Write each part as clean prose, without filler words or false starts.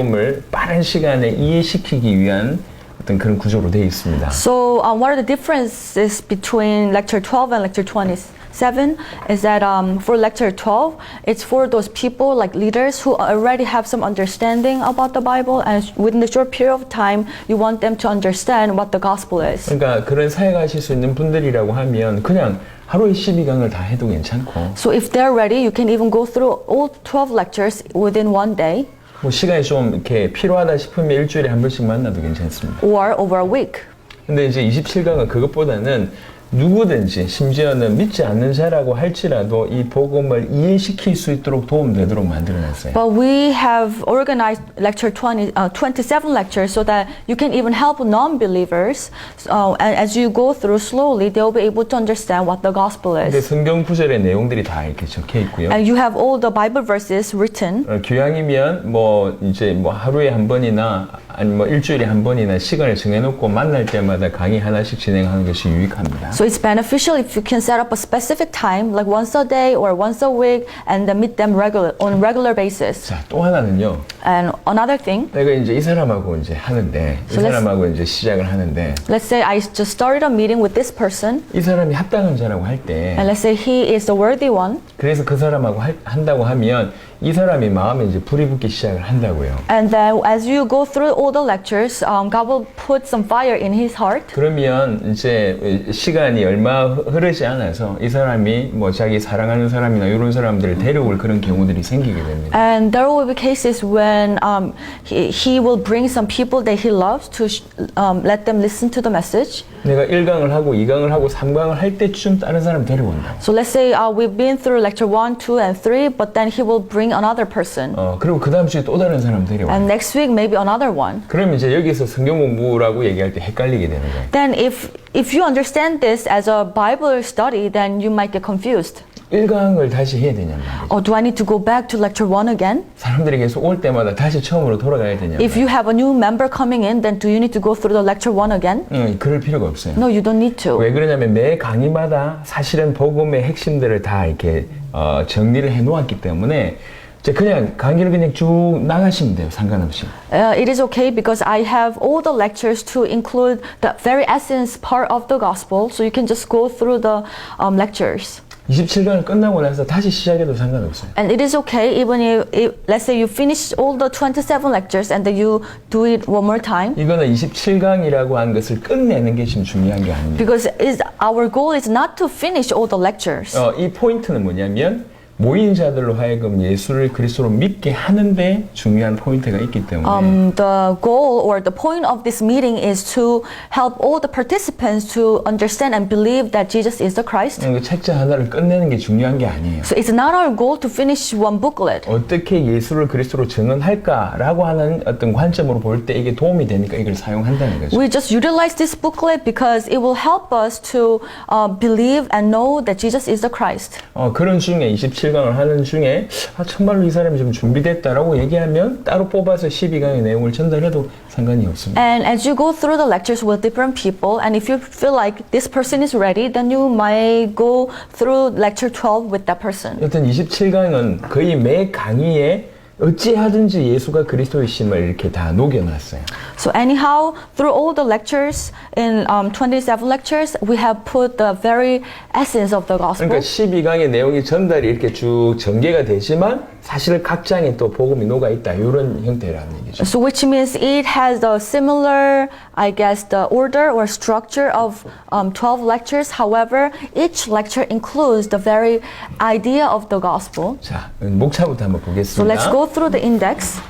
복음을 빠른 시간에 이해시키기 위한 어떤 그런 구조로 되어 있습니다. So what are the differences between lecture 12 and lecture 27 is that for lecture 12, it's for those people like leaders who already have some understanding about the Bible, and within the short period of time, you want them to understand what the gospel is. 그러니까 그런 사역하실 수 있는 분들이라고 하면 그냥 하루에 12강을 다 해도 괜찮고 So if they're ready, you can even go through all 12 lectures within one day. 뭐 시간이 좀 이렇게 필요하다 싶으면 일주일에 한 번씩 만나도 괜찮습니다. Or over a week. 근데 이제 27강은 그것보다는 누구든지 심지어는 믿지 않는 자라고 할지라도 이 복음을 이해시킬 수 있도록 도움되도록 만들어놨어요. But we have organized lecture 27 lectures so that you can even help non-believers. And as you go through slowly, they'll be able to understand what the gospel 근데 is. 성경 구절의 내용들이 다 이렇게 적혀 있고요. And you have all the Bible verses written. 교양이면 뭐 이제 뭐 하루에 한 번이나 아니 뭐 일주일에 한 번이나 시간을 정해놓고 만날 때마다 강의 하나씩 진행하는 것이 유익합니다. So it's beneficial if you can set up a specific time, like once a day or once a week, and then meet them on regular basis. 자, 또 하나는요. And another thing, 내가 이제 이 사람하고 이제 하는데 이 So let's- 사람하고 이제 시작을 하는데 let's say I just started a meeting with this person, 이 사람이 합당한 자라고 할 때 and let's say he is the worthy one, 그래서 그 사람하고 한다고 하면 이 사람이 마음에 이제 불이 붙기 시작을 한다고요. and then as you go through all the lectures, God will put some fire in his heart. 그러면 이제 시간이 얼마 흐르지 않아서 이 사람이 뭐 자기 사랑하는 사람이나 이런 사람들을 데려올 그런 경우들이 생기게 됩니다. And there will be cases when he will bring some people that he loves to let them listen to the message. 내가 1강을 하고 2강을 하고 3강을 할 때쯤 다른 사람 데려온다. So let's say we've been through lecture 1, 2, and 3, but then he will bring another person. 그리고 그 다음 주에 또 다른 사람 데려와. And next week, maybe another one. 그럼 이제 여기서 성경 공부라고 얘기할 때 헷갈리게 되는 거예요. Then if you understand this as a Bible study, then you might get confused. 1강을 다시 해야 되냔 말이죠. Oh, do I need to go back to lecture 1 again? 사람들이 계속 올 때마다 다시 처음으로 돌아가야 되냔 If 말이죠. you have a new member coming in, then do you need to go through the lecture 1 again? 그럴 필요가 없어요. No, you don't need to. 왜 그러냐면 매 강의마다 사실은 복음의 핵심들을 다 이렇게 정리를 해 놓았기 때문에 이제 그냥 강의를 그냥 쭉 나가시면 돼요. 상관없이. It is okay because I have all the lectures to include the very essence part of the gospel, so you can just go through the lectures. 27강을 끝나고 나서 다시 시작해도 상관없어요. And it is okay even if let's say you finish all the 27 lectures and then you do it one more time. 이거는 27강이라고 한 것을 끝내는 게 지금 중요한 게 아닙니다. Because our goal is not to finish all the lectures. 이 포인트는 뭐냐면 모인 자들로 하여금 예수를 그리스도로 믿게 하는데 중요한 포인트가 있기 때문에 The goal or the point of this meeting is to help all the participants to understand and believe that Jesus is the Christ. 그 책자 하나를 끝내는 게 중요한 게 아니에요. So it's not our goal to finish one booklet. 어떻게 예수를 그리스도로 증언할까라고 하는 어떤 관점으로 볼 때 이게 도움이 되니까 이걸 사용한다는 거죠. We just utilize this booklet because it will help us to believe and know that Jesus is the Christ. 그런 중에 27강을 하는 중에 정말로 이 사람이 좀 준비됐다라고 얘기하면 따로 뽑아서 12강의 내용을 전달해도 상관이 없습니다. And as you go through the lectures with different people, and if you feel like this person is ready, then you might go through lecture 12 with that person. 여튼 27강은 거의 매 강의에 어찌하든지 예수가 그리스도이심을 이렇게 다 녹여놨어요. So anyhow, through all the lectures, in 27 lectures, we have put the very essence of the gospel. 그러니까 12강의 내용이 전달이 이렇게 쭉 전개가 되지만 사실 각 장에 또 복음이 녹아있다 이런 형태라는 얘기죠. So which means it has the similar, I guess, the order or structure of 12 lectures. However, each lecture includes the very idea of the gospel. 자, 목차부터 한번 보겠습니다. So let's go through the index.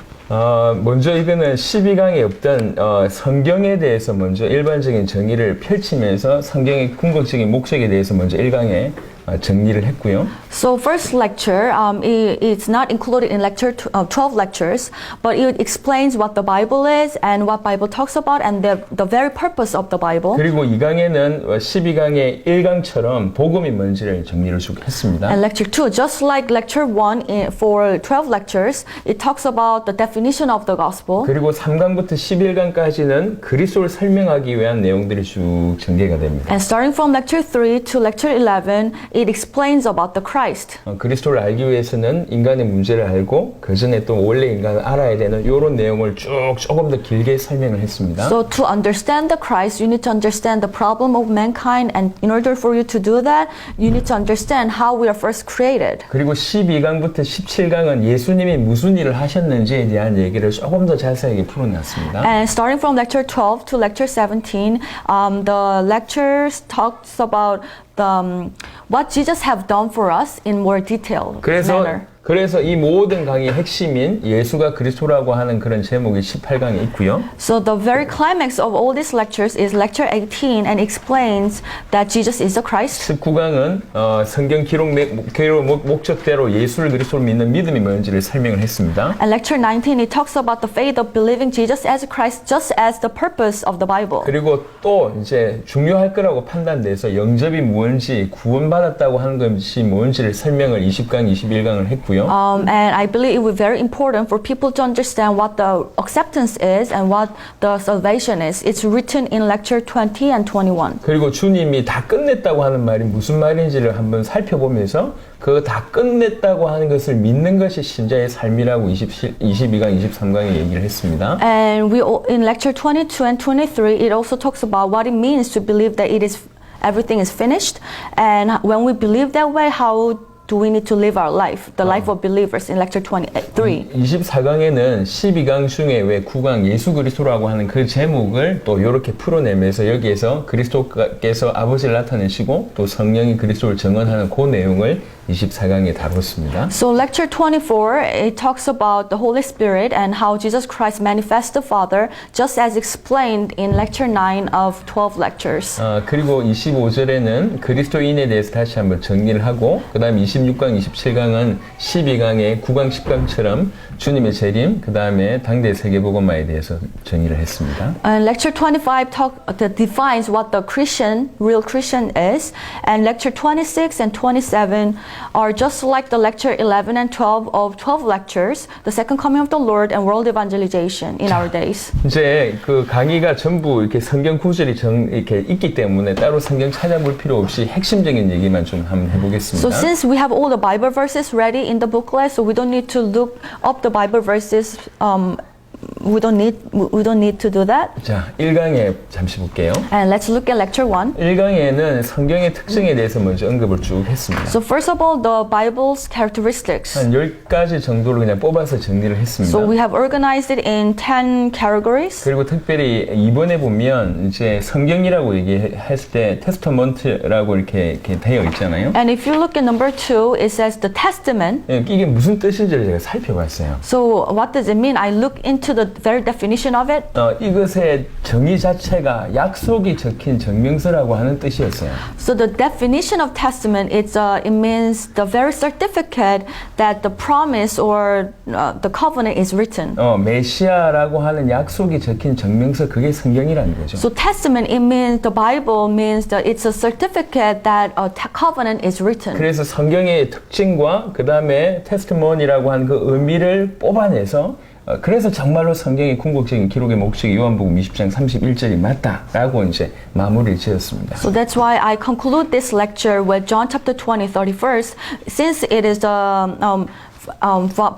먼저 이거는 12강에 없던 성경에 대해서 먼저 일반적인 정의를 펼치면서 성경의 궁극적인 목적에 대해서 먼저 1강에 정리를 했고요. So first lecture, it's not included in lecture 12 lectures, but it explains what the Bible is and what Bible talks about and the very purpose of the Bible. 그리고 2강에는 12강의 1강처럼 복음이 뭔지를 정리를 쭉 했습니다. And lecture 2, just like lecture 1 for 12 lectures, it talks about the definition of the gospel. 그리고 3강부터 11강까지는 그리스도를 설명하기 위한 내용들이 쭉 전개가 됩니다. And starting from lecture 3 to lecture 11, it explains about the Christ. 그리스도를 알기 위해서는 인간의 문제를 알고 그 전에 또 원래 인간을 알아야 되는 이런 내용을 쭉 조금 더 길게 설명을 했습니다. So to understand the Christ, you need to understand the problem of mankind, and in order for you to do that, you need to understand how we are first created. 그리고 12강부터 17강은 예수님이 무슨 일을 하셨는지에 대한 얘기를 조금 더 자세하게 풀어놨습니다. And starting from lecture 12 to lecture 17, the lectures talks about what Jesus have done for us in more detailed manner. 그래서 이 모든 강의의 핵심인 예수가 그리스도라고 하는 그런 제목이 18강에 있고요. So the very climax of all these lectures is lecture 18 and explains that Jesus is the Christ. 19강은 성경 기록 목적대로 예수를 그리스도로 믿는 믿음이 뭔지를 설명을 했습니다. And lecture 19 it talks about the faith of believing Jesus as Christ just as the purpose of the Bible. 그리고 또 이제 중요할 거라고 판단돼서 영접이 뭔지 구원받았다고 하는 것이 뭔지를 설명을 20강, 21강을 했고요. And I believe it would be very important for people to understand what the acceptance is and what the salvation is. It's written in lecture 20 and 21. 그리고 주님이 다 끝냈다고 하는 말이 무슨 말인지를 한번 살펴보면서 그 다 끝냈다고 하는 것을 믿는 것이 신자의 삶이라고 22강, 23강에 얘기를 했습니다. And in lecture 22 and 23, it also talks about what it means to believe that everything is finished, and when we believe that way, how do we need to live our life, the life of believers in lecture 23. 24강에는 12강 중에 왜 9강 예수 그리스도라고 하는 그 제목을 또 이렇게 풀어내면서 여기에서 그리스도께서 아버지를 나타내시고 또 성령이 그리스도를 증언하는 그 내용을 24강에 다뤘습니다. So lecture 24, it talks about the Holy Spirit and how Jesus Christ manifests the Father, just as explained in lecture 9 of 12 lectures. 그리고 25절에는 그리스도인에 대해서 다시 한번 정리를 하고 그 다음 26강, 27강은 12강의 9강, 10강처럼 주님의 재림, 그 다음에 당대 세계복음화에 대해서 정의를 했습니다. And lecture 25 defines what the real Christian is, and lecture 26 and 27 are just like the lecture 11 and 12 of 12 lectures, the second coming of the Lord and world evangelization in our days. 이제 그 강의가 전부 이렇게 성경 구절이 이렇게 있기 때문에 따로 성경 찾아볼 필요 없이 핵심적인 얘기만 좀 한번 해보겠습니다. So since we have all the Bible verses ready in the booklet, so we don't need to look up the Bible verses. We don't need to do that. 자, 1강에 잠시 볼게요. And let's look at lecture 1. 1강에는 성경의 특징에 대해서 먼저 언급을 쭉 했습니다. So first of all, the Bible's characteristics. 한 10가지 정도로 그냥 뽑아서 정리를 했습니다. So we have organized it in 10 categories. 그리고 특별히 2번에 보면 이제 성경이라고 얘기했을 때 테스터먼트라고 이렇게 되어 있잖아요. And if you look at number 2, it says the testament. 이게 무슨 뜻인지를 제가 살펴봤어요. So what does it mean? I look into the very definition of it. 이것의 정의 자체가 약속이 적힌 증명서라고 하는 뜻이었어요. So the definition of testament, it means the very certificate that the promise or the covenant is written. 메시아라고 하는 약속이 적힌 증명서, 그게 성경이라는 거죠. So testament, it means the Bible means that it's a certificate that a covenant is written. 그래서 성경의 특징과 그 다음에 테스트머니라고 하는 그 의미를 뽑아내서 그래서 정말로 성경의 궁극적인 기록의 목적이 요한복음 20장 31절이 맞다라고 이제 마무리를 지었습니다. So that's why I conclude this lecture with John chapter 20, 31st, since it is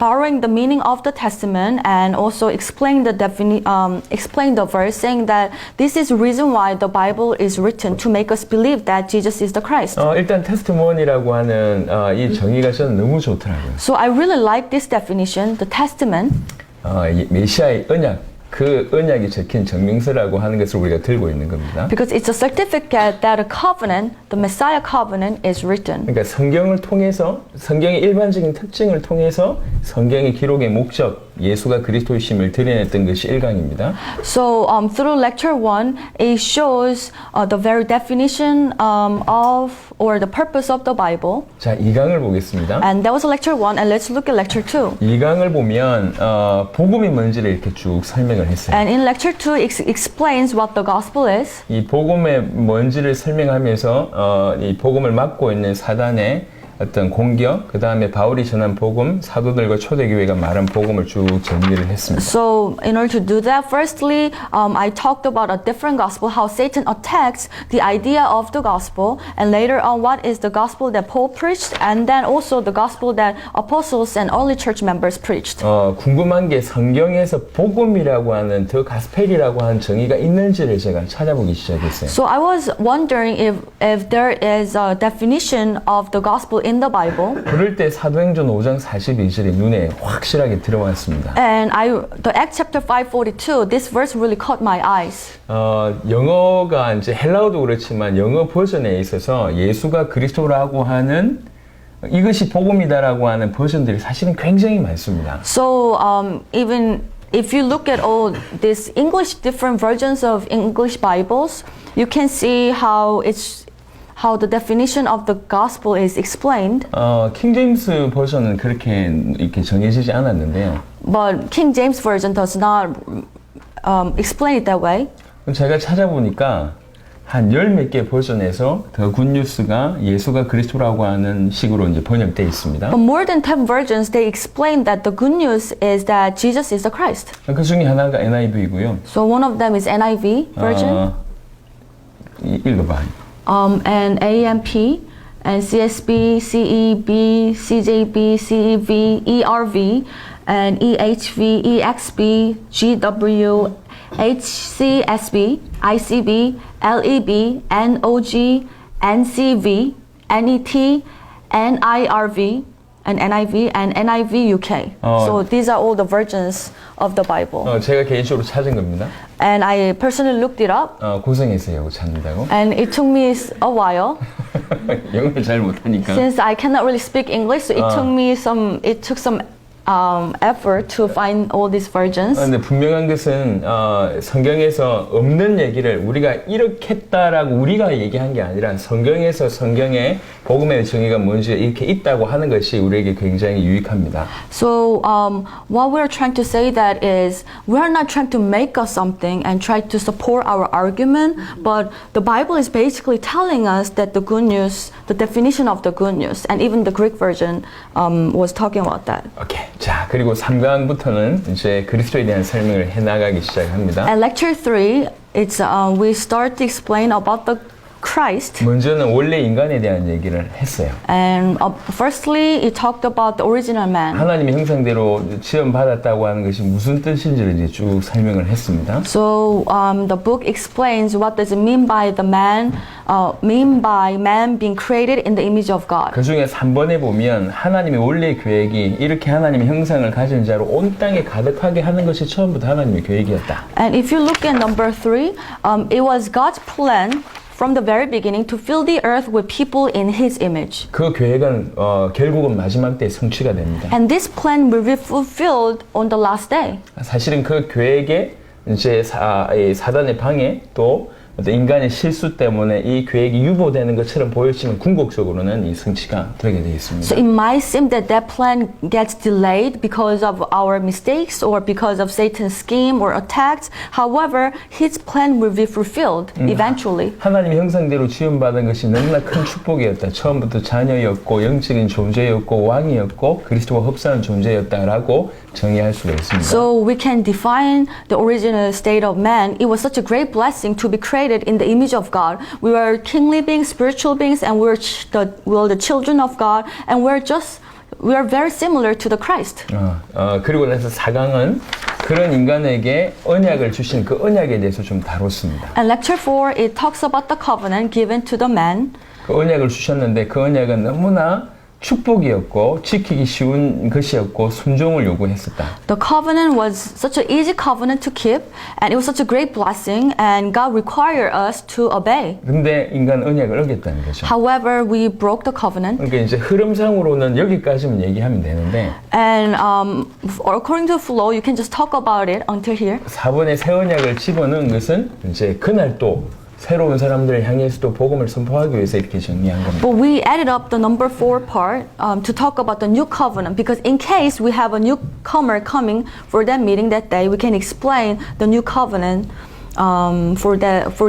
borrowing the meaning of the Testament and also explain the verse, saying that this is the reason why the Bible is written, to make us believe that Jesus is the Christ. 일단 테스트머니라고 하는 이 정의가 저는 너무 좋더라고요. So I really like this definition, the Testament. 메시아의 언약, 그 언약이 적힌 증명서라고 하는 것을 우리가 들고 있는 겁니다. Because it's a certificate that a covenant, the Messiah covenant, is written. 그러니까 성경을 통해서, 성경의 일반적인 특징을 통해서 성경의 기록의 목적, 예수가 그리스도이심을 드러냈던 것이 1강입니다. So through lecture 1, it shows the very definition of or the purpose of the Bible. 자, 2강을 보겠습니다. And that was lecture 1, and let's look at lecture 2. 2강을 보면 복음이 뭔지를 이렇게 쭉 설명을 했어요. And in lecture 2, it explains what the gospel is. 이 복음의 뭔지를 설명하면서 이 복음을 막고 있는 사단의 어떤 공격, 그 다음에 바울이 전한 복음, 사도들과 초대교회가 말한 복음을 쭉 정리를 했습니다. So, in order to do that, firstly, I talked about a different gospel, how Satan attacks the idea of the gospel, and later on, what is the gospel that Paul preached, and then also the gospel that apostles and early church members preached. 궁금한 게 성경에서 복음이라고 하는 더 가스펠이라고 하는 정의가 있는지를 제가 찾아보기 시작했어요. So I was wondering if there is a definition of the gospel in the Bible. 그럴 때 사도행전 5장 42절이 눈에 확실하게 들어왔습니다. And the Acts chapter 5:42, this verse really caught my eyes. 영어가 이제 헬라어도 그렇지만 영어 버전에 있어서 예수가 그리스도라고 하는 이것이 복음이다라고 하는 버전들이 사실은 굉장히 많습니다. So even if you look at all these different versions of English Bibles, you can see how the definition of the gospel is explained. 킹 제임스 버전은 그렇게 이렇게 정해지지 않았는데요. But King James version does not explain it that way. 제가 찾아보니까 한 열 몇 개 버전에서 더 굿뉴스가 예수가 그리스도라고 하는 식으로 이제 번역되어 있습니다. But more than 10 versions, they explain that the good news is that Jesus is the Christ. 그 중에 하나가 NIV이고요. So one of them is NIV version, 읽어봐. and AMP, and CSB, CEB, CJB, CEV, ERV, and EHV, EXB, GW, HCSB, ICB, LEB, NOG, NCV, NET, NIRV, and NIV, and NIV UK. So these are all the versions of the Bible. 제가 개인적으로 찾은 겁니다. And I personally looked it up, 고생했어요, 이거 찾는다고. and it took me a while. 영어를 잘 못하니까. Since I cannot really speak English, so it took some effort to find all these versions. 근데 분명한 것은 성경에서 없는 얘기를 우리가 이렇게 했다라고 우리가 얘기한 게 아니라 성경에서 성경의 복음의 정의가 뭔지 이렇게 있다고 하는 것이 우리에게 굉장히 유익합니다. So what we're trying to say that is we're not trying to make us something and try to support our argument, but the Bible is basically telling us that the good news, the definition of the good news, and even the Greek version was talking about that. 오케이. 자, 그리고 3강부터는 이제 그리스도에 대한 설명을 해나가기 시작합니다. At lecture 3, we start to explain about the Christ. 먼저는 원래 인간에 대한 얘기를 했어요. And firstly, it talked about the original man. 하나님의 형상대로 지음받았다고 하는 것이 무슨 뜻인지를 이제 쭉 설명을 했습니다. So the book explains what does it mean by man being created in the image of God. 그 중에 3번에 보면 하나님의 원래 계획이 이렇게 하나님의 형상을 가진 자로 온 땅에 가득하게 하는 것이 처음부터 하나님의 계획이었다. And if you look at number 3, it was God's plan from the very beginning to fill the earth with people in His image. 그 계획은 결국은 마지막 때에 성취가 됩니다. And this plan will be fulfilled on the last day. 사실은 그 계획에 이제 사단의 방해 또 어떤 인간의 실수 때문에 이 계획이 유보되는 것처럼 보였지만 궁극적으로는 이 성취가 되게 되어 있습니다. So it might seem that plan gets delayed because of our mistakes or because of Satan's scheme or attacks. However, his plan will be fulfilled eventually. 하나님의 형상대로 지음받은 것이 너무나 큰 축복이었다. 처음부터 자녀였고 영적인 존재였고 왕이었고 그리스도와 흡사한 존재였다라고 정의할 수가 있습니다. So we can define the original state of man. It was such a great blessing to be created in the image of God. We were kingly beings, spiritual beings, and we were the children of God, and we are very similar to the Christ. 그리고 나서 4강은 그런 인간에게 언약을 주신 그 언약에 대해서 좀 다뤘습니다. And lecture 4, it talks about the covenant given to the man. 그 언약을 주셨는데 그 언약은 너무나 축복이었고 지키기 쉬운 것이었고 순종을 요구했었다. The covenant was such an easy covenant to keep, and it was such a great blessing, and God required us to obey. 근데 인간 언약을 어겼다는 거죠. However, we broke the covenant. 그러니까 이제 흐름상으로는 여기까지만 얘기하면 되는데 And according to the flow, you can just talk about it until here. 4번에 새 언약을 집어넣은 것은 이제 그날 또 새로운 사람들을 향해서 또 복음을 선포하기 위해서 이렇게 정리한 겁니다. But we added up the number 4 part to talk about the new covenant, because in case we have a newcomer coming for that meeting that day, we can explain the new covenant for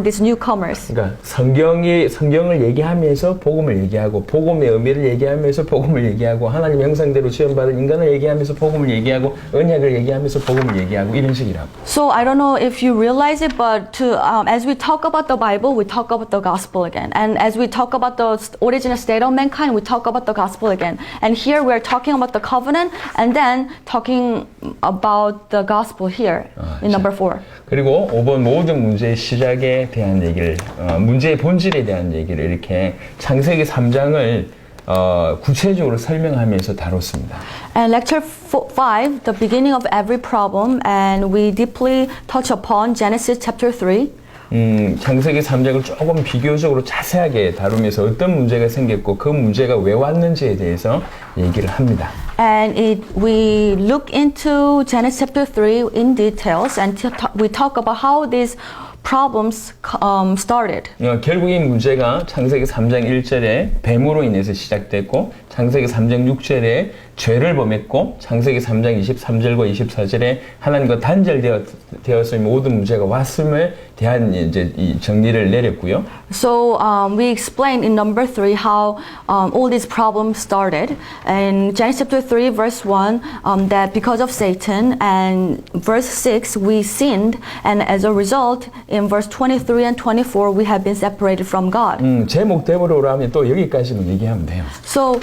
these newcomers. 그러니까 성경을 얘기하면서 복음을 얘기하고 복음의 의미를 얘기하면서 복음을 얘기하고 하나님의 형상대로 지원받은 인간을 얘기하면서 복음을 얘기하고 언약을 얘기하면서 복음을 얘기하고 이런 식이라고. So I don't know if you realize it, but as we talk about the Bible, we talk about the gospel again, and as we talk about the original state of mankind, we talk about the gospel again. And here we are talking about the covenant, and then talking about the gospel here in number 4. 그리고 5번 모든 문제의 시작에 대한 얘기를 문제의 본질에 대한 얘기를 이렇게 창세기 3장을 구체적으로 설명하면서 다뤘습니다. And lecture 5, the beginning of every problem, and we deeply touch upon Genesis chapter 3. 창세기 3장을 조금 비교적으로 자세하게 다루면서 어떤 문제가 생겼고 그 문제가 왜 왔는지에 대해서 얘기를 합니다. And we look into Genesis chapter 3 in details, and we talk about how these problems started. 결국 이 문제가 창세기 3장 1절에 뱀으로 인해서 시작됐고 창세기 3장 6절에 죄를 범했고 창세기 3장 23절과 24절에 하나님과 단절되었을 모든 문제가 왔음에 대한 이제 이 정리를 내렸고요. So we explained in number 3 how all these problems started. In Genesis chapter 3 verse 1 that because of Satan, and verse 6 we sinned, and as a result in verse 23 and 24 we have been separated from God. 제목대로 하면 또 여기까지만 얘기하면 돼요. So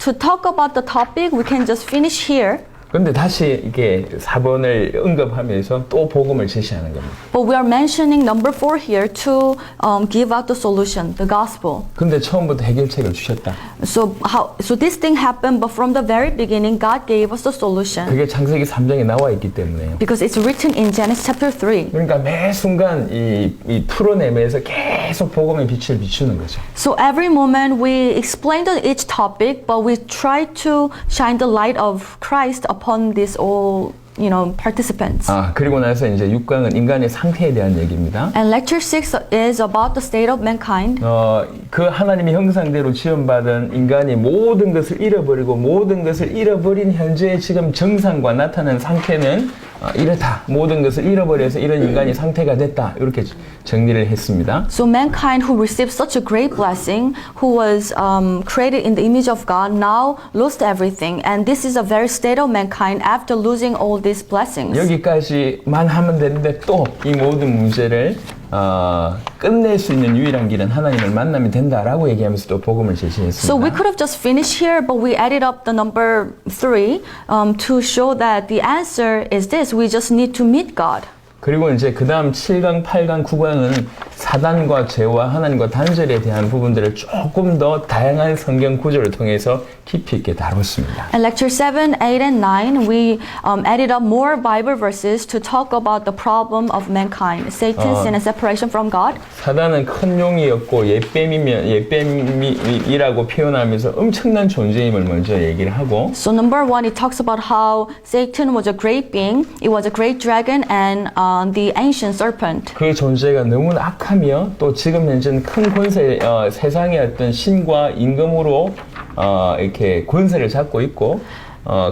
to talk about the topic, we can just finish here. 근데 다시 이게 4번을 언급하면서 또 복음을 제시하는 겁니다. But we are mentioning number 4 here to give out the solution, the gospel. 근데 처음부터 해결책을 주셨다. So this thing happened, but from the very beginning, God gave us the solution. 그게 창세기 3장에 나와 있기 때문에요. Because it's written in Genesis chapter 3. 그러니까 매 순간 이 풀어내면서 계속 복음의 빛을 비추는 거죠. So every moment we explain each topic, but we try to shine the light of Christ upon these all, participants. 그리고 나서 이제 6강은 인간의 상태에 대한 얘기입니다. And lecture 6 is about the state of mankind. 그 하나님의 형상대로 지원받은 인간이 모든 것을 잃어버리고 모든 것을 잃어버린 현재의 지금 정상과 나타난 상태는 이렇다. 모든 것을 잃어버려서 이런 인간이 상태가 됐다. 이렇게 정리를 했습니다. So mankind who received such a great blessing, who was created in the image of God, now lost everything. And this is a very state of mankind after losing all these blessings. 여기까지만 하면 되는데 또 이 모든 문제를 끝낼 수 있는 유일한 길은 하나님을 만나면 된다라고 얘기하면서 또 복음을 제시했습니다. So we could have just finished here, but we added up the number 3 to show that the answer is this: we just need to meet God. 그리고 이제 그 다음 7강, 8강, 9강은 사단과 죄와 하나님과 단절에 대한 부분들을 조금 더 다양한 성경 구조를 통해서 깊이 있게 다뤘습니다. In lecture 7, 8, and 9, we added up more Bible verses to talk about the problem of mankind, Satan's sin and separation from God. 사단은 큰 용이었고 예뱀이라고 표현하면서 엄청난 존재임을 먼저 얘기를 하고 So number 1, it talks about how Satan was a great being, it was a great dragon, and the ancient serpent. 그 존재가 너무나 악하며 또 지금 현재는 큰 권세, 세상의 어떤 신과 임금으로 이렇게 권세를 잡고 있고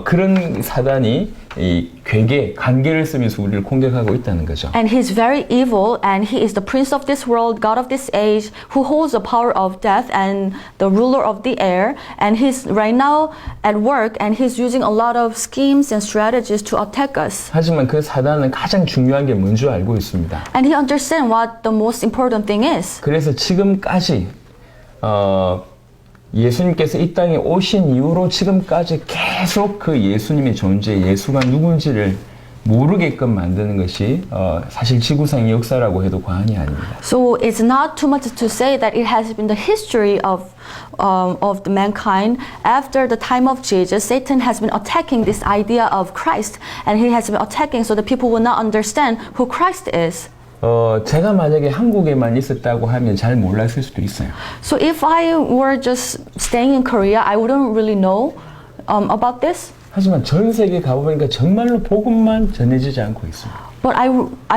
그런 사단이 이 괴계, 관계를 쓰면서 우리를 공격하고 있다는 거죠. And he's very evil, and he is the prince of this world, God of this age, who holds the power of death and the ruler of the air. And he's right now at work, and he's using a lot of schemes and strategies to attack us. 하지만 그 사단은 가장 중요한 게 뭔지 알고 있습니다. And he understands what the most important thing is. 그래서 지금까지 예수님께서 이 땅에 오신 이후로 지금까지 계속 그 예수님의 존재, 예수가 누군지를 모르게끔 만드는 것이 사실 지구상의 역사라고 해도 과언이 아닙니다. So it's not too much to say that it has been the history of the mankind. After the time of Jesus, Satan has been attacking this idea of Christ, and he has been attacking so that people will not understand who Christ is. 제가 만약에 한국에만 있었다고 하면 잘 몰랐을 수도 있어요. So if I were just staying in Korea, I wouldn't really know about this. 하지만 전 세계 가보니까 정말로 복음만 전해지지 않고 있어요. But I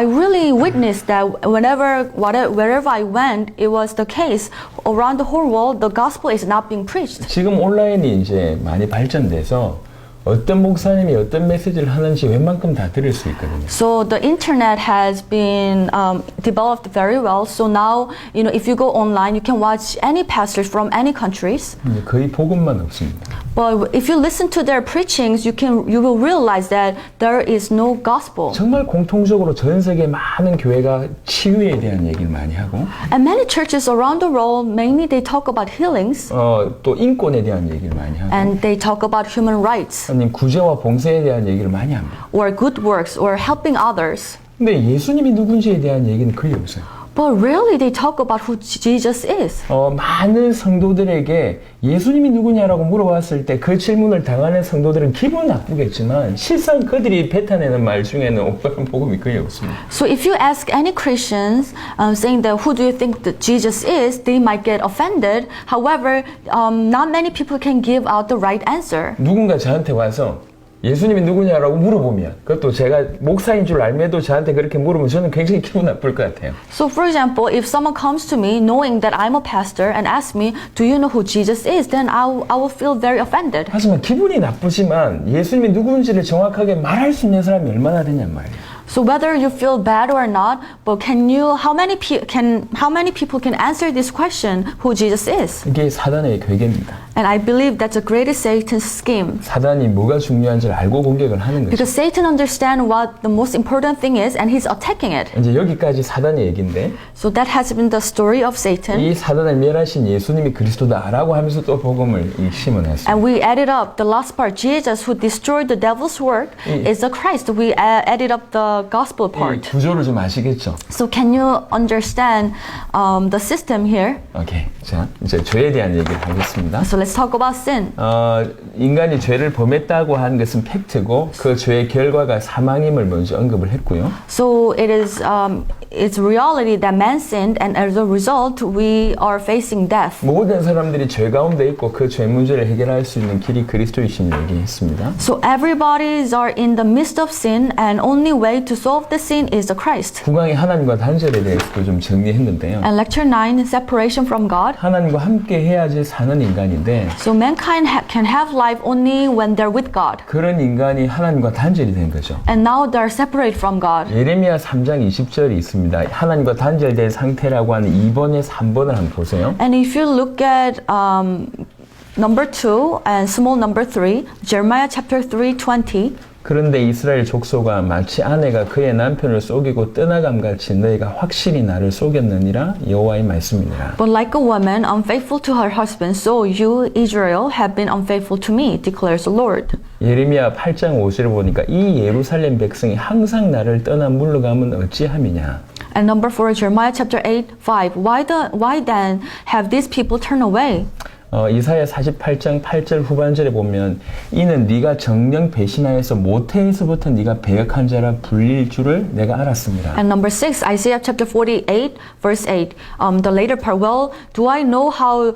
really witnessed that wherever I went, it was the case. Around the whole world, the gospel is not being preached. 지금 온라인이 이제 많이 발전돼서 어떤 목사님이 어떤 메시지를 하는지 웬만큼 다 들을 수 있거든요. So the internet has been developed very well. So now, if you go online, you can watch any pastors from any countries. 거의 복음만 없습니다. But if you listen to their preachings, you will realize that there is no gospel. 정말 공통적으로 전 세계 많은 교회가 치유에 대한 얘기를 많이 하고 And many churches around the world, mainly they talk about healings 또 인권에 대한 얘기를 많이 하고 and they talk about human rights 아니면 구제와 봉사에 대한 얘기를 많이 합니다. or good works or helping others. 근데 예수님이 누군지에 대한 얘기는 거의 없어요. But rarely they talk about who Jesus is. 많은 성도들에게 예수님이 누구냐라고 물어봤을 때 그 질문을 당하는 성도들은 기분 나쁘겠지만 실상 그들이 뱉어내는 말 중에는 오빠는 복음이 거의 없습니다. So if you ask any Christians saying that who do you think that Jesus is, they might get offended. However, not many people can give out the right answer. 누군가 저한테 와서 예수님이 누구냐라고 물어보면 그것도 제가 목사인 줄 알매도 저한테 그렇게 물으면 저는 굉장히 기분 나쁠 것 같아요. So for example, if someone comes to me knowing that I'm a pastor and asks me, do you know who Jesus is? Then I will feel very offended. 하지만 기분이 나쁘지만 예수님이 누군지를 정확하게 말할 수 있는 사람이 얼마나 되냔 말이에요. So whether you feel bad or not, but how many people can answer this question, who Jesus is? 이게 사단의 괴계입니다. And I believe that's the greatest Satan's scheme. 사단이 뭐가 중요한지를 알고 공격을 하는 거죠. Because Satan understands what the most important thing is and he's attacking it. 이제 여기까지 사단의 얘기인데 So that has been the story of Satan. 이 사단을 멸하신 예수님이 그리스도다라고 하면서 또 복음을 심어놨어요. And we added up the last part, Jesus who destroyed the devil's work is the Christ. We added up the gospel 이 part. 구조를 좀 아시겠죠? So can you understand the system here? 오케이. 자, 이제 죄에 대한 얘기를 하겠습니다. So let's talk about sin. 인간이 죄를 범했다고 하는 것은 팩트고 그 죄의 결과가 사망임을 먼저 언급을 했고요. So it is it's reality that man sinned and as a result we are facing death. 모든 사람들이 죄 가운데 있고 그 죄 문제를 해결할 수 있는 길이 그리스도이신 얘기했습니다. So everybody are in the midst of sin and only way to solve the sin is the Christ. 9강의 하나님과 단절에 대해서도 좀 정리했는데요. And lecture 9, separation from God. 하나님과 함께 해야지 사는 인간인데 So mankind can have life only when they're with God. 그런 인간이 하나님과 단절이 된 거죠. And now they're separate from God. 예레미야 3장 20절이 있습니다. 하나님과 단절된 상태라고 하는 2번에 3번을 한번 보세요. And if you look at number 2 and small number 3, Jeremiah chapter 3:20. 그런데 이스라엘 족속아 마치 아내가 그의 남편을 속이고 떠나감같이 너희가 확실히 나를 속였느니라 여호와의 말씀이니라. But like a woman unfaithful to her husband, so you, Israel, have been unfaithful to me, declares the Lord. 예레미야 8장 5절을 보니까 이 예루살렘 백성이 항상 나를 떠나 물러가면 어찌함이냐. And number 4, Jeremiah chapter 8:5. Why then have these people turned away? 이사야 48장 8절 후반절에 보면 이는 네가 정령 배신하여서 모태에서부터 네가 배역한 자라 불릴 줄을 내가 알았습니다. And number 6, Isaiah chapter 48, verse 8. The later part, well, do I know how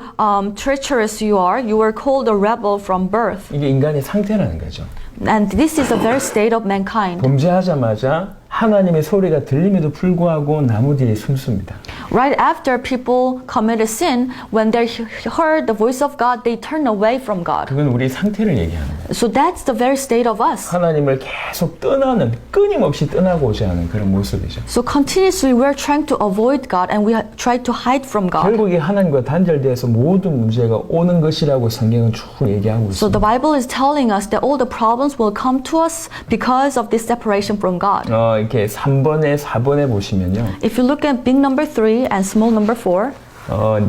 treacherous you are? You were called a rebel from birth. 이게 인간의 상태라는 거죠. And this is the very state of mankind. 범죄하자마자 하나님의 소리가 들림에도 불구하고 나무 뒤에 숨습니다. Right after people committed sin, when they heard the voice of God, they turned away from God. 그건 우리 상태를 얘기하는 거예요. So that's the very state of us. 하나님을 계속 떠나는, 끊임없이 떠나고자 하는 그런 모습이죠. So continuously we're trying to avoid God and we try to hide from God. 결국에 하나님과 단절되어서 모든 문제가 오는 것이라고 성경은 쭉 얘기하고 So 있습니다. the Bible is telling us that all the problems will come to us because of this separation from God. 이렇게 3번에 4번에 보시면요. If you look at big number 3 and small number 4,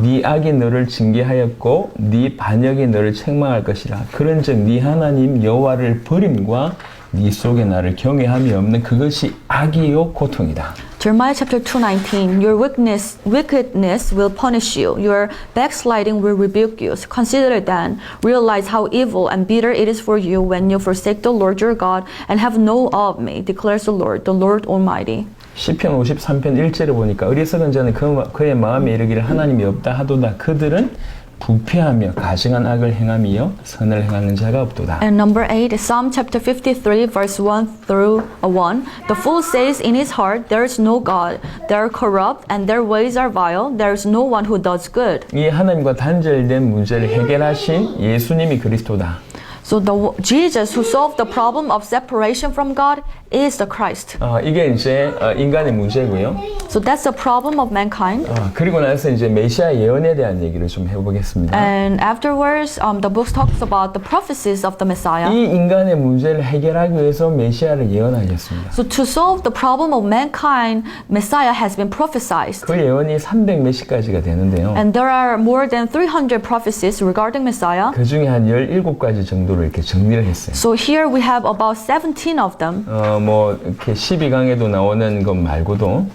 네 악이 너를 징계하였고 네 반역이 너를 책망할 것이라. 그런즉 네 하나님 여호와를 버림과 네 속에 나를 경외함이 없는 그것이 악이요 고통이다. Jeremiah chapter 2:19, your wickedness will punish you. Your backsliding will rebuke you. So consider then, realize how evil and bitter it is for you when you forsake the Lord your God and have no awe of me, declares the Lord Almighty. 시편 53편 1절에 보니까 어리석은 자는 그의 마음에 이르기를 하나님이 없다 하도다. 그들은 부패하며 가증한 악을 행함이요 선을 행하는 자가 없도다. And number 8 is Psalm chapter 53 verse 1 through 1. The fool says in his heart, there is no God. They are corrupt and their ways are vile. There is no one who does good. 이 하나님과 단절된 문제를 해결하신 예수님이 그리스도다. So Jesus who solved the problem of separation from God is the Christ. 이게 이제 인간의 문제고요. So that's the problem of mankind. 그리고 나서 이제 메시아 예언에 대한 얘기를 좀 해보겠습니다. And afterwards, the book talks about the prophecies of the Messiah. 이 인간의 문제를 해결하기 위해서 메시아를 예언하셨습니다. So to solve the problem of mankind, Messiah has been prophesied. 그 예언이 300 몇십 가지가 되는데요. And there are more than 300 prophecies regarding Messiah. 그 중에 한 17가지 정도로 이렇게 정리를 했어요. So here we have about 17 of them. 뭐 이렇게 12강에도 나오는 것 말고도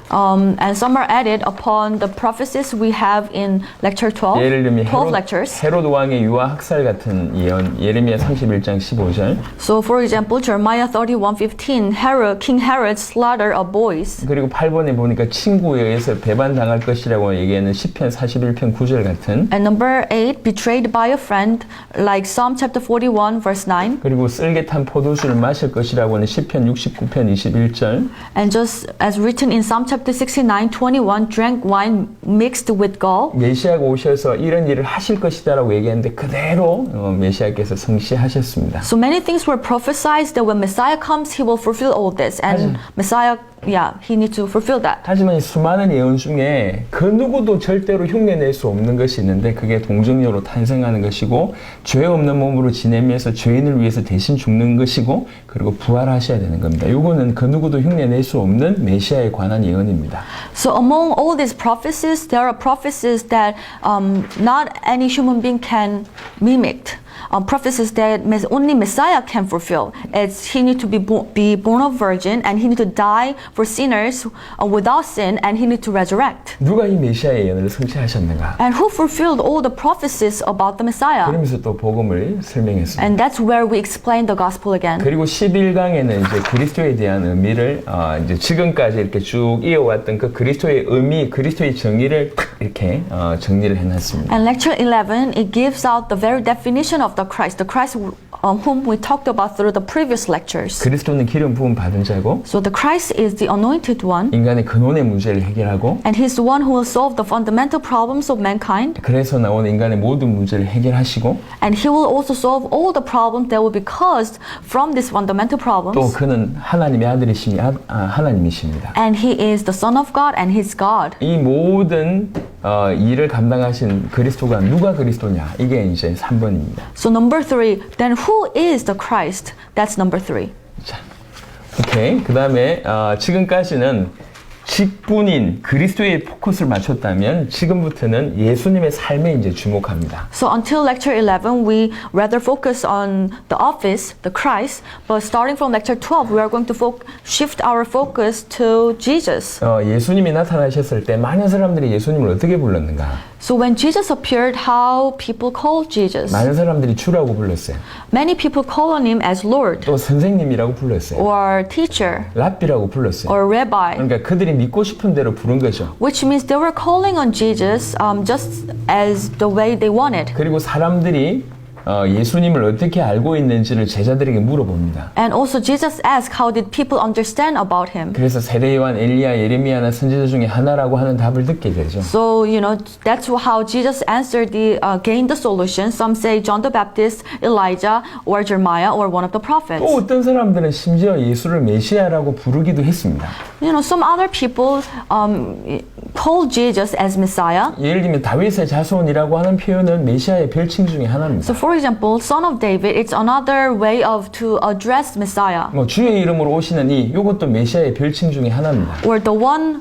And some are added upon the prophecies we have in lecture 12, 예를 들면 12 lectures. 헤롯 왕의 유아 학살 같은 예언, 예레미야 31장 15절. So for example, Jeremiah 31:15, King Herod's slaughter of boys. 그리고 8번에 보니까 친구에 의해서 배반당할 것이라고 얘기하는 시편 41편 9절 같은. And number 8, betrayed by a friend, like Psalm chapter 41 verse 9. 그리고 쓸개 탄 포도주를 마실 것이라고 하는 시편 69편 21절. And just as written in Psalm chapter 69:21, drank wine mixed with gall. 메시아가 오셔서 이런 일을 하실 것이다라고 얘기했는데 그대로 메시아께서 성취하셨습니다. So many things were prophesied that when Messiah comes, he will fulfill all this. And Messiah, he needs to fulfill that. 하지만 이 수많은 예언 중에 그 누구도 절대로 흉내낼 수 없는 것이 있는데 그게 동정녀로 탄생하는 것이고 죄 없는 몸으로 지내면서 죄인을 위해서 대신 죽는 것이고 그리고 부활하셔야 되는 겁니다. 요거는 그 누구도 흉내낼 수 없는 메시아에 관한 예언입니다. So among all these prophecies, there are prophecies that not any human being can mimic. Prophecies that only Messiah can fulfill. It's he need to be born of virgin, and he need to die for sinners without sin, and he need to resurrect. 누가 이 메시아의 예언을 성취하셨는가? And who fulfilled all the prophecies about the Messiah? 그러면서 또 복음을 설명했습니다. And that's where we explain the gospel again. 그리고 11강에는 이제 그리스도에 대한 의미를 이제 지금까지 이렇게 쭉 이어왔던 그 그리스도의 의미, 그리스도의 정의를 이렇게 정리를 해놨습니다. And lecture 11, it gives out the very definition of the Christ whom we talked about through the previous lectures. 그리스도는 기름 부음 받은 자고 So the Christ is the anointed one, 인간의 근원의 문제를 해결하고 and he's the one who will solve the fundamental problems of mankind, 그래서 나오는 인간의 모든 문제를 해결하시고 and he will also solve all the problems that will be caused from these fundamental 또 problems. 그는 하나님의 아들이시니 하나님이십니다. And he is the Son of God and he's God. 이 모든 일을 감당하신 그리스도가 누가 그리스도냐? 이게 이제 3번입니다. So number 3, then who is the Christ? That's number 3. 자, 오케이. 그 다음에 지금까지는 직분인 그리스도에 포커스를 맞췄다면 지금부터는 예수님의 삶에 이제 주목합니다. So until lecture 11, we rather focus on the office, the Christ, but starting from lecture 12, we are going to shift our focus to Jesus. 예수님이 나타나셨을 때 많은 사람들이 예수님을 어떻게 불렀는가? So when Jesus appeared, how people called Jesus? 많은 사람들이 주라고 불렀어요. Many people call on him as Lord, 또 선생님이라고 불렀어요. or teacher, 랍비라고 불렀어요. or rabbi, 그러니까 그들이 믿고 싶은 대로 부른 거죠. which means they were calling on Jesus just as the way they wanted. 그리고 사람들이 예수님을 어떻게 알고 있는지를 제자들에게 물어봅니다. And also Jesus asked how did people understand about him. 그래서 세례 요한, 엘리야, 예레미야나 선지자 중에 하나라고 하는 답을 듣게 되죠. So, that's how Jesus answered gained the solution. Some say John the Baptist, Elijah, or Jeremiah, or one of the prophets. 또 어떤 사람들은 심지어 예수를 메시아라고 부르기도 했습니다. Some other people call Jesus as Messiah. 예를 들면 다윗의 자손이라고 하는 표현은 메시아의 별칭 중에 하나입니다. So, for example, son of David, it's another way to address Messiah. 뭐 주의 이름으로 오시는 이것도 메시아의 별칭 중에 하나입니다. Or the one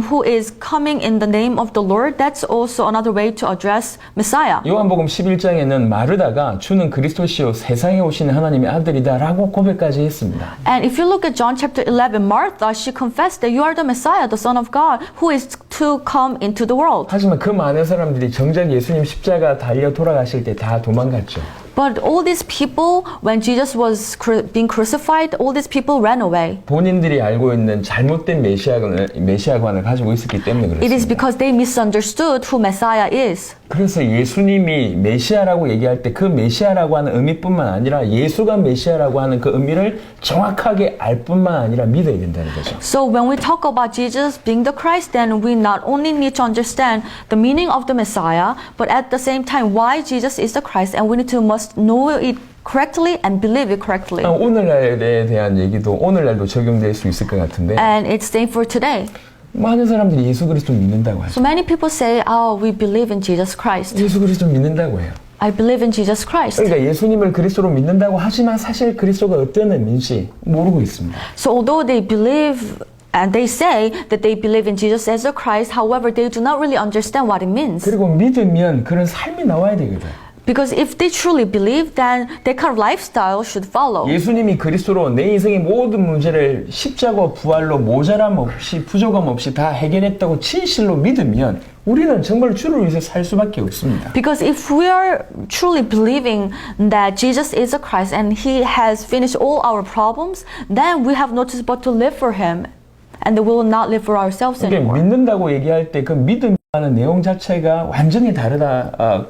who is coming in the name of the Lord, that's also another way to address Messiah. 요한복음 11장에는 마르다가 주는 그리스도시요 세상에 오시는 하나님의 아들이다라고 고백까지 했습니다. And if you look at John chapter 11, Martha, she confessed that you are the Messiah, the Son of God, who is to come into the world. 하지만 그 많은 사람들이 정작 예수님 십자가 달려 돌아가실 때 다 도망갔죠. But all these people, when Jesus was being crucified, all these people ran away. 본인들이 알고 있는 잘못된 메시아관을 가지고 있었기 때문에 It is 그렇습니다. because they misunderstood who Messiah is. 그래서 예수님이 메시아라고 얘기할 때 그 메시아라고 하는 의미뿐만 아니라 예수가 메시아라고 하는 그 의미를 정확하게 알 뿐만 아니라 믿어야 된다는 거죠. So when we talk about Jesus being the Christ, then we not only need to understand the meaning of the Messiah, but at the same time why Jesus is the Christ, and we must know it correctly and believe it correctly. 오늘날에 대한 얘기도 오늘날도 적용될 수 있을 것 같은데 And it's same for today. 많은 사람들이 예수 그리스도 믿는다고 하죠. So many people say, oh, we believe in Jesus Christ. 예수 그리스도 믿는다고 해요. I believe in Jesus Christ. 그러니까 예수님을 그리스도로 믿는다고 하지만 사실 그리스도가 어떤 의미인지 모르고 있습니다. So although they believe and they say that they believe in Jesus as the Christ, however, they do not really understand what it means. 그리고 믿으면 그런 삶이 나와야 되거든. Because if they truly believe, then that kind of lifestyle should follow. 예수님이 그리스도로 내 인생의 모든 문제를 십자가 부활로 모자람 없이 부족함 없이 다 해결했다고 진실로 믿으면 우리는 정말 주를 위해서 살 수밖에 없습니다. Because if we are truly believing that Jesus is the Christ and He has finished all our problems, then we have no choice but to live for Him. And we will not live for ourselves 그러니까 anymore. 믿는다고 얘기할 때 그 믿음하는 내용 자체가 완전히 다르다.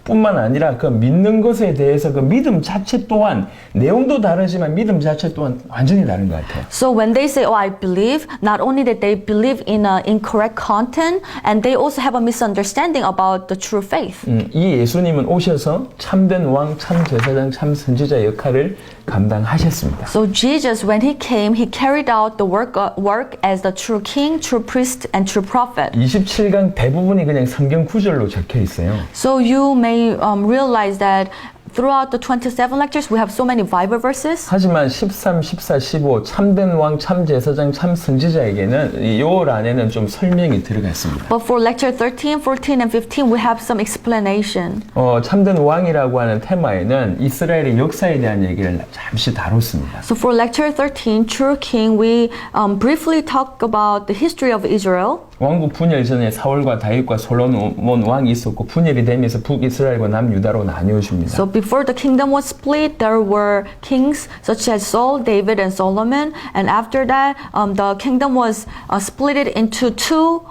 뿐만 아니라 그 믿는 것에 대해서 그 믿음 자체 또한 내용도 다르지만 믿음 자체 또한 완전히 다른 것 같아요. So when they say, oh, I believe, not only that they believe in incorrect content, and they also have a misunderstanding about the true faith. 이 예수님은 오셔서 참된 왕, 참 제사장, 참 선지자 역할을 감당하셨습니다. So Jesus, when He came, He carried out the work as the true king, true priest, and true prophet. 27강 대부분이 그냥 성경 구절로 적혀 있어요. So you may realize that throughout the 27 lectures, we have so many Bible verses. 하지만 13, 14, 15 참된 왕, 참 제사장, 참 선지자에게는 이 요월 안에는 좀 설명이 들어갔습니다. But for lecture 13, 14, and 15, we have some explanation. 참된 왕이라고 하는 테마에는 이스라엘의 역사에 대한 얘기를 잠시 다뤘습니다. So for lecture 13, True King, we briefly talk about the history of Israel. 왕국 분열 전에 사울과 다윗과 솔로몬 왕이 있었고 분열이 되면서 북이스라엘과 남유다로 나뉘어집니다. So before the kingdom was split, there were kings such as Saul, David, and Solomon. And after that, the kingdom was split into two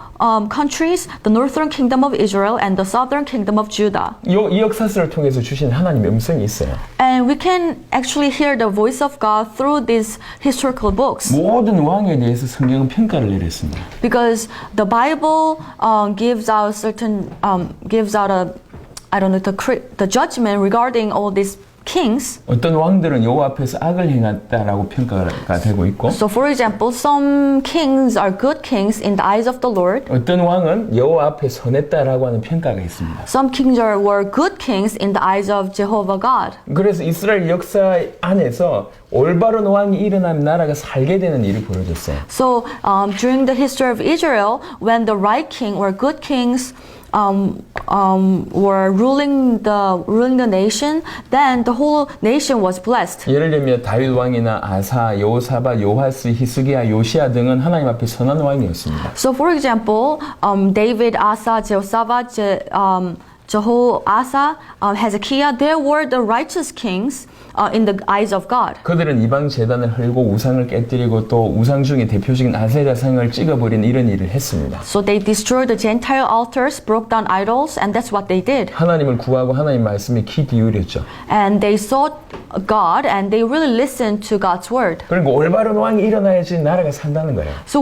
countries, the northern kingdom of Israel and the southern kingdom of Judah. 이 역사서를 통해서 주신 하나님의 음성이 있어요. And we can actually hear the voice of God through these historical books. 모든 왕에 대해서 성경은 평가를 내렸습니다. Because the Bible gives out the judgment regarding all these kings. 어떤 왕들은 여호와 앞에서 악을 행했다라고 평가가 되고 있고 So for example, some kings are good kings in the eyes of the Lord. 어떤 왕은 여호와 앞에 선했다라고 하는 평가가 있습니다. Some kings were good kings in the eyes of Jehovah God. 그래서 이스라엘 역사 안에서 올바른 왕이 일어나면 나라가 살게 되는 일이 벌어졌어요. So during the history of Israel, when the right king or good kings were ruling the nation, then the whole nation was blessed. 예를 들면 다윗 왕이나 아사, 여호사밧, 요하스, 히스기야, 요시야 등은 하나님 앞에 선한 왕이었습니다. So for example, David, Asa, Jehoshaphat, Jehoash, Hezekiah, they were the righteous kings in the eyes of God. 그들은 이방 제단을 헐고 우상을 깨뜨리고 또 우상 중에 대표적인 아세라상을 찍어버린 이런 일을 했습니다. So they destroyed the Gentile altars, broke down idols, and that's what they did. 하나님을 구하고 하나님 말씀에 귀 기울였죠. And they sought God and they really listened to God's word. 그리고 올바른 왕이 일어나야지 나라가 산다는 거예요. So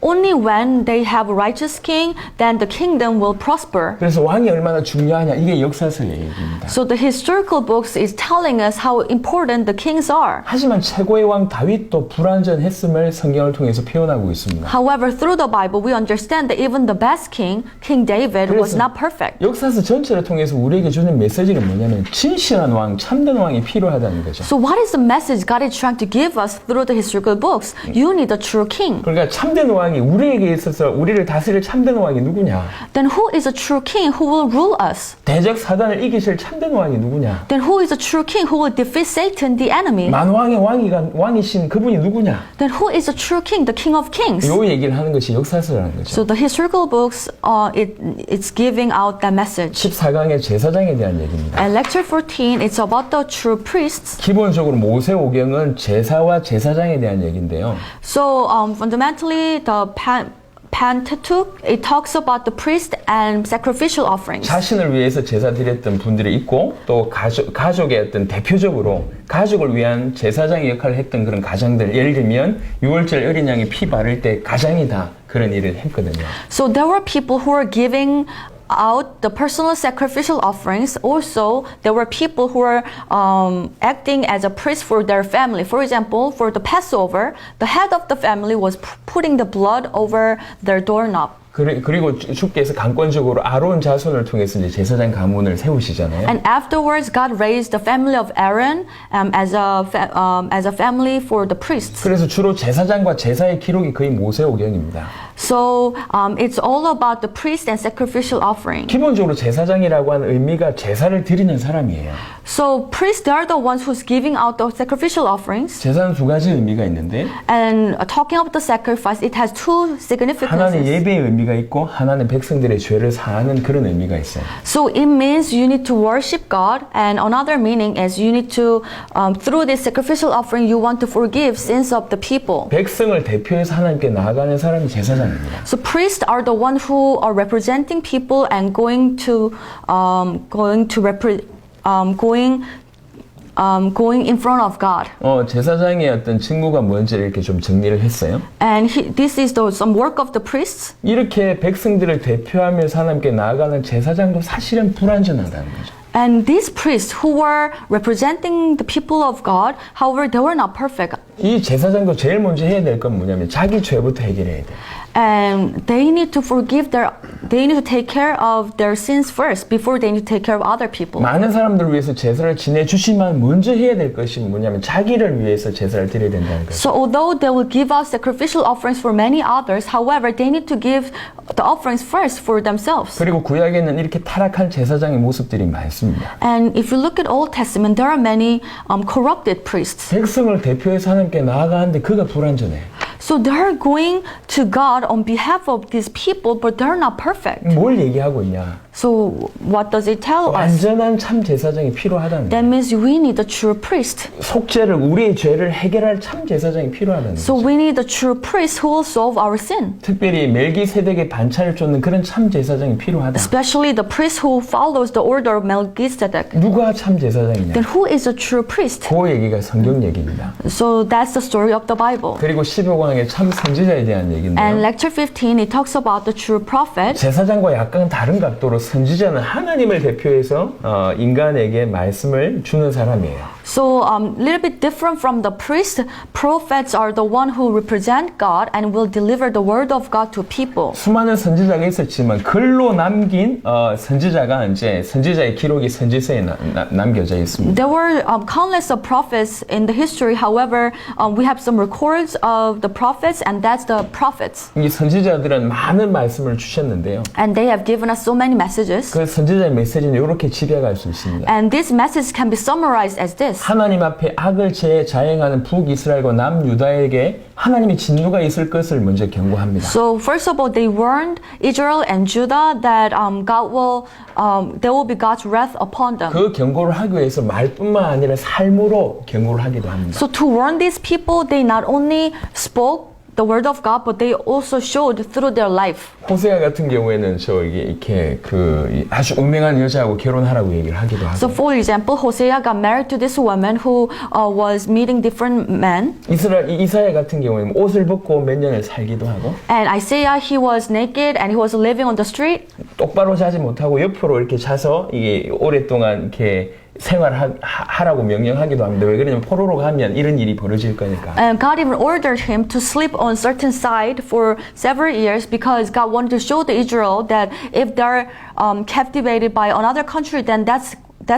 only when they have a righteous king, then the kingdom will prosper. 그래서 왕이 얼마나 중요하냐 이게 역사서의 얘기입니다. So the historical books is telling us how important the kings are. 하지만 최고의 왕 다윗도 불완전했음을 성경을 통해서 표현하고 있습니다. However, through the Bible, we understand that even the best king, King David, was not perfect. 역사서 전체를 통해서 우리에게 주는 메시지는 뭐냐면 진실한 왕, 참된 왕이 필요하다는 거죠. So what is the message God is trying to give us through the historical books? You need a true king. 그러니까 참된 왕이 우리에게 있어서 우리를 다스릴 참된 왕이 누구냐? Then who is a true king who will rule us? 대적 사단을 이기실 참된 왕이 누구냐? Then who is a true king who will defeat Satan, the enemy? 만왕의 왕이신 그분이 누구냐? Then who is a true king, the king of kings? 요 얘기를 하는 것이 역사서라는 거죠. So the historical books, it's giving out that message. 14강의 제사장에 대한 얘기입니다. And lecture 14, it's about the true priests. 기본적으로 모세오경은 제사와 제사장에 대한 얘기인데요. So fundamentally, the Pentateuch, it talks about the priest and sacrificial offerings. 자신을 위해서 제사 드렸던 분들이 있고 또 가족의 어떤 대표적으로 가족을 위한 제사장의 역할을 했던 그런 가장들, 예를 들면 6월절 어린 양이 피 바를 때 가장이 다 그런 일을 했거든요. So there were people who were giving out the personal sacrificial offerings, also there were people who were acting as a priest for their family. For example, for the Passover, the head of the family was putting the blood over their doorknob. 그리고 주께서 강권적으로 아론 자손을 통해서 이제 제사장 가문을 세우시잖아요. And afterwards, God raised the family of Aaron as a family for the priests. 그래서 주로 제사장과 제사의 기록이 거의 모세오경입니다. So it's all about the priest and sacrificial offering. 기본적으로 제사장이라고 하는 의미가 제사를 드리는 사람이에요. So priests, they are the ones who's giving out the sacrificial offerings. 제사는 두 가지 의미가 있는데 And talking about the sacrifice, it has two 하나는 significances. 예배의 의미가 있고 하나는 백성들의 죄를 사하는 그런 의미가 있어요. So it means you need to worship God, and another meaning is you need to, through this sacrificial offering, you want to forgive sins of the people. 백성을 대표해서 하나님께 나아가는 사람이 제사장입니다. So priests are the one who are representing people and going in front of God. 제사장의 어떤 직무가 뭔지를 이렇게 좀 정리를 했어요. And this is some work of the priests. 이렇게 백성들을 대표하면서 하나님께 나아가는 제사장도 사실은 불완전하다는 거죠. And these priests who were representing the people of God, however, they were not perfect. 이 제사장도 제일 먼저 해야 될 건 뭐냐면 자기 죄부터 해결해야 돼. And they need to they need to take care of their sins first before they need to take care of other people. 많은 사람들을 위해서 제사를 지내주시면 먼저 해야 될 것이 뭐냐면 자기를 위해서 제사를 드려야 된다는 거죠. So although they will give out sacrificial offerings for many others, however, they need to give the offerings first for themselves. 그리고 구약에는 이렇게 타락한 제사장의 모습들이 많습니다. And if you look at Old Testament, there are many corrupted priests. 백성을 대표해서 하나님께 나아가는데 그가 불완전해. So they're going to God on behalf of these people, but they're not perfect. 뭘 얘기하고 있냐? So what does it tell us? 완전한 참 제사장이 필요하다는 That 거예요. means we need a true priest. 속죄를 우리의 죄를 해결할 참 제사장이 필요하다는 So 거죠. we need a true priest who will solve our sin. 특별히 멜기세덱의 반차를 쫓는 그런 참 제사장이 필요하다. Especially the priest who follows the order of Melchizedek. 누가 참 제사장이냐? Then who is a true priest? 그 얘기가 성경 얘기입니다. So that's the story of the Bible. 그리고 15강의 참 선지자에 대한 And 얘기인데요. lecture 15, it talks about the true prophet. 제사장과 약간 다른 각도로 선지자는 하나님을 대표해서 인간에게 말씀을 주는 사람이에요. So little bit different from the priest, prophets are the one who represent God and will deliver the word of God to people. 수많은 선지자가 있었지만 글로 남긴 선지자가 이제 선지자의 기록이 선지서에 남겨져 있습니다. There were countless of prophets in the history. However, we have some records of the prophets, and that's the prophets. 이 선지자들은 많은 말씀을 주셨는데요. And they have given us so many messages. 그 선지자의 메시지는 이렇게 집약할 수 있습니다. And this message can be summarized as this. 하나님 앞에 악을 자행하는 북이스라엘과 남유다에게 하나님의 진노가 있을 것을 먼저 경고합니다. So first of all, they warned Israel and Judah that there will be God's wrath upon them. 그 경고를 하기 위해서 말뿐만 아니라 삶으로 경고를 하기도 합니다. So to warn these people, they not only spoke the word of God, but they also showed through their life. 호세아 같은 경우에는 이렇게 아주 음행한 여자하고 결혼하라고 얘기를 하기도 하고. So for example, Hosea got married to this woman who was meeting different men. 이사야 같은 경우에는 옷을 벗고 몇 년을 살기도 하고. And Isaiah, he was naked and he was living on the street. 똑바로 자지 못하고 옆으로 이렇게 자서 이게 오랫동안 이렇게 생활하라고 명령하기도 합니다. 왜 그러냐면 포로로 가면 이런 일이 벌어질 거니까. And God even ordered him to sleep on certain side for several years because God wanted to show the Israel that if they're captivated by another country, then that's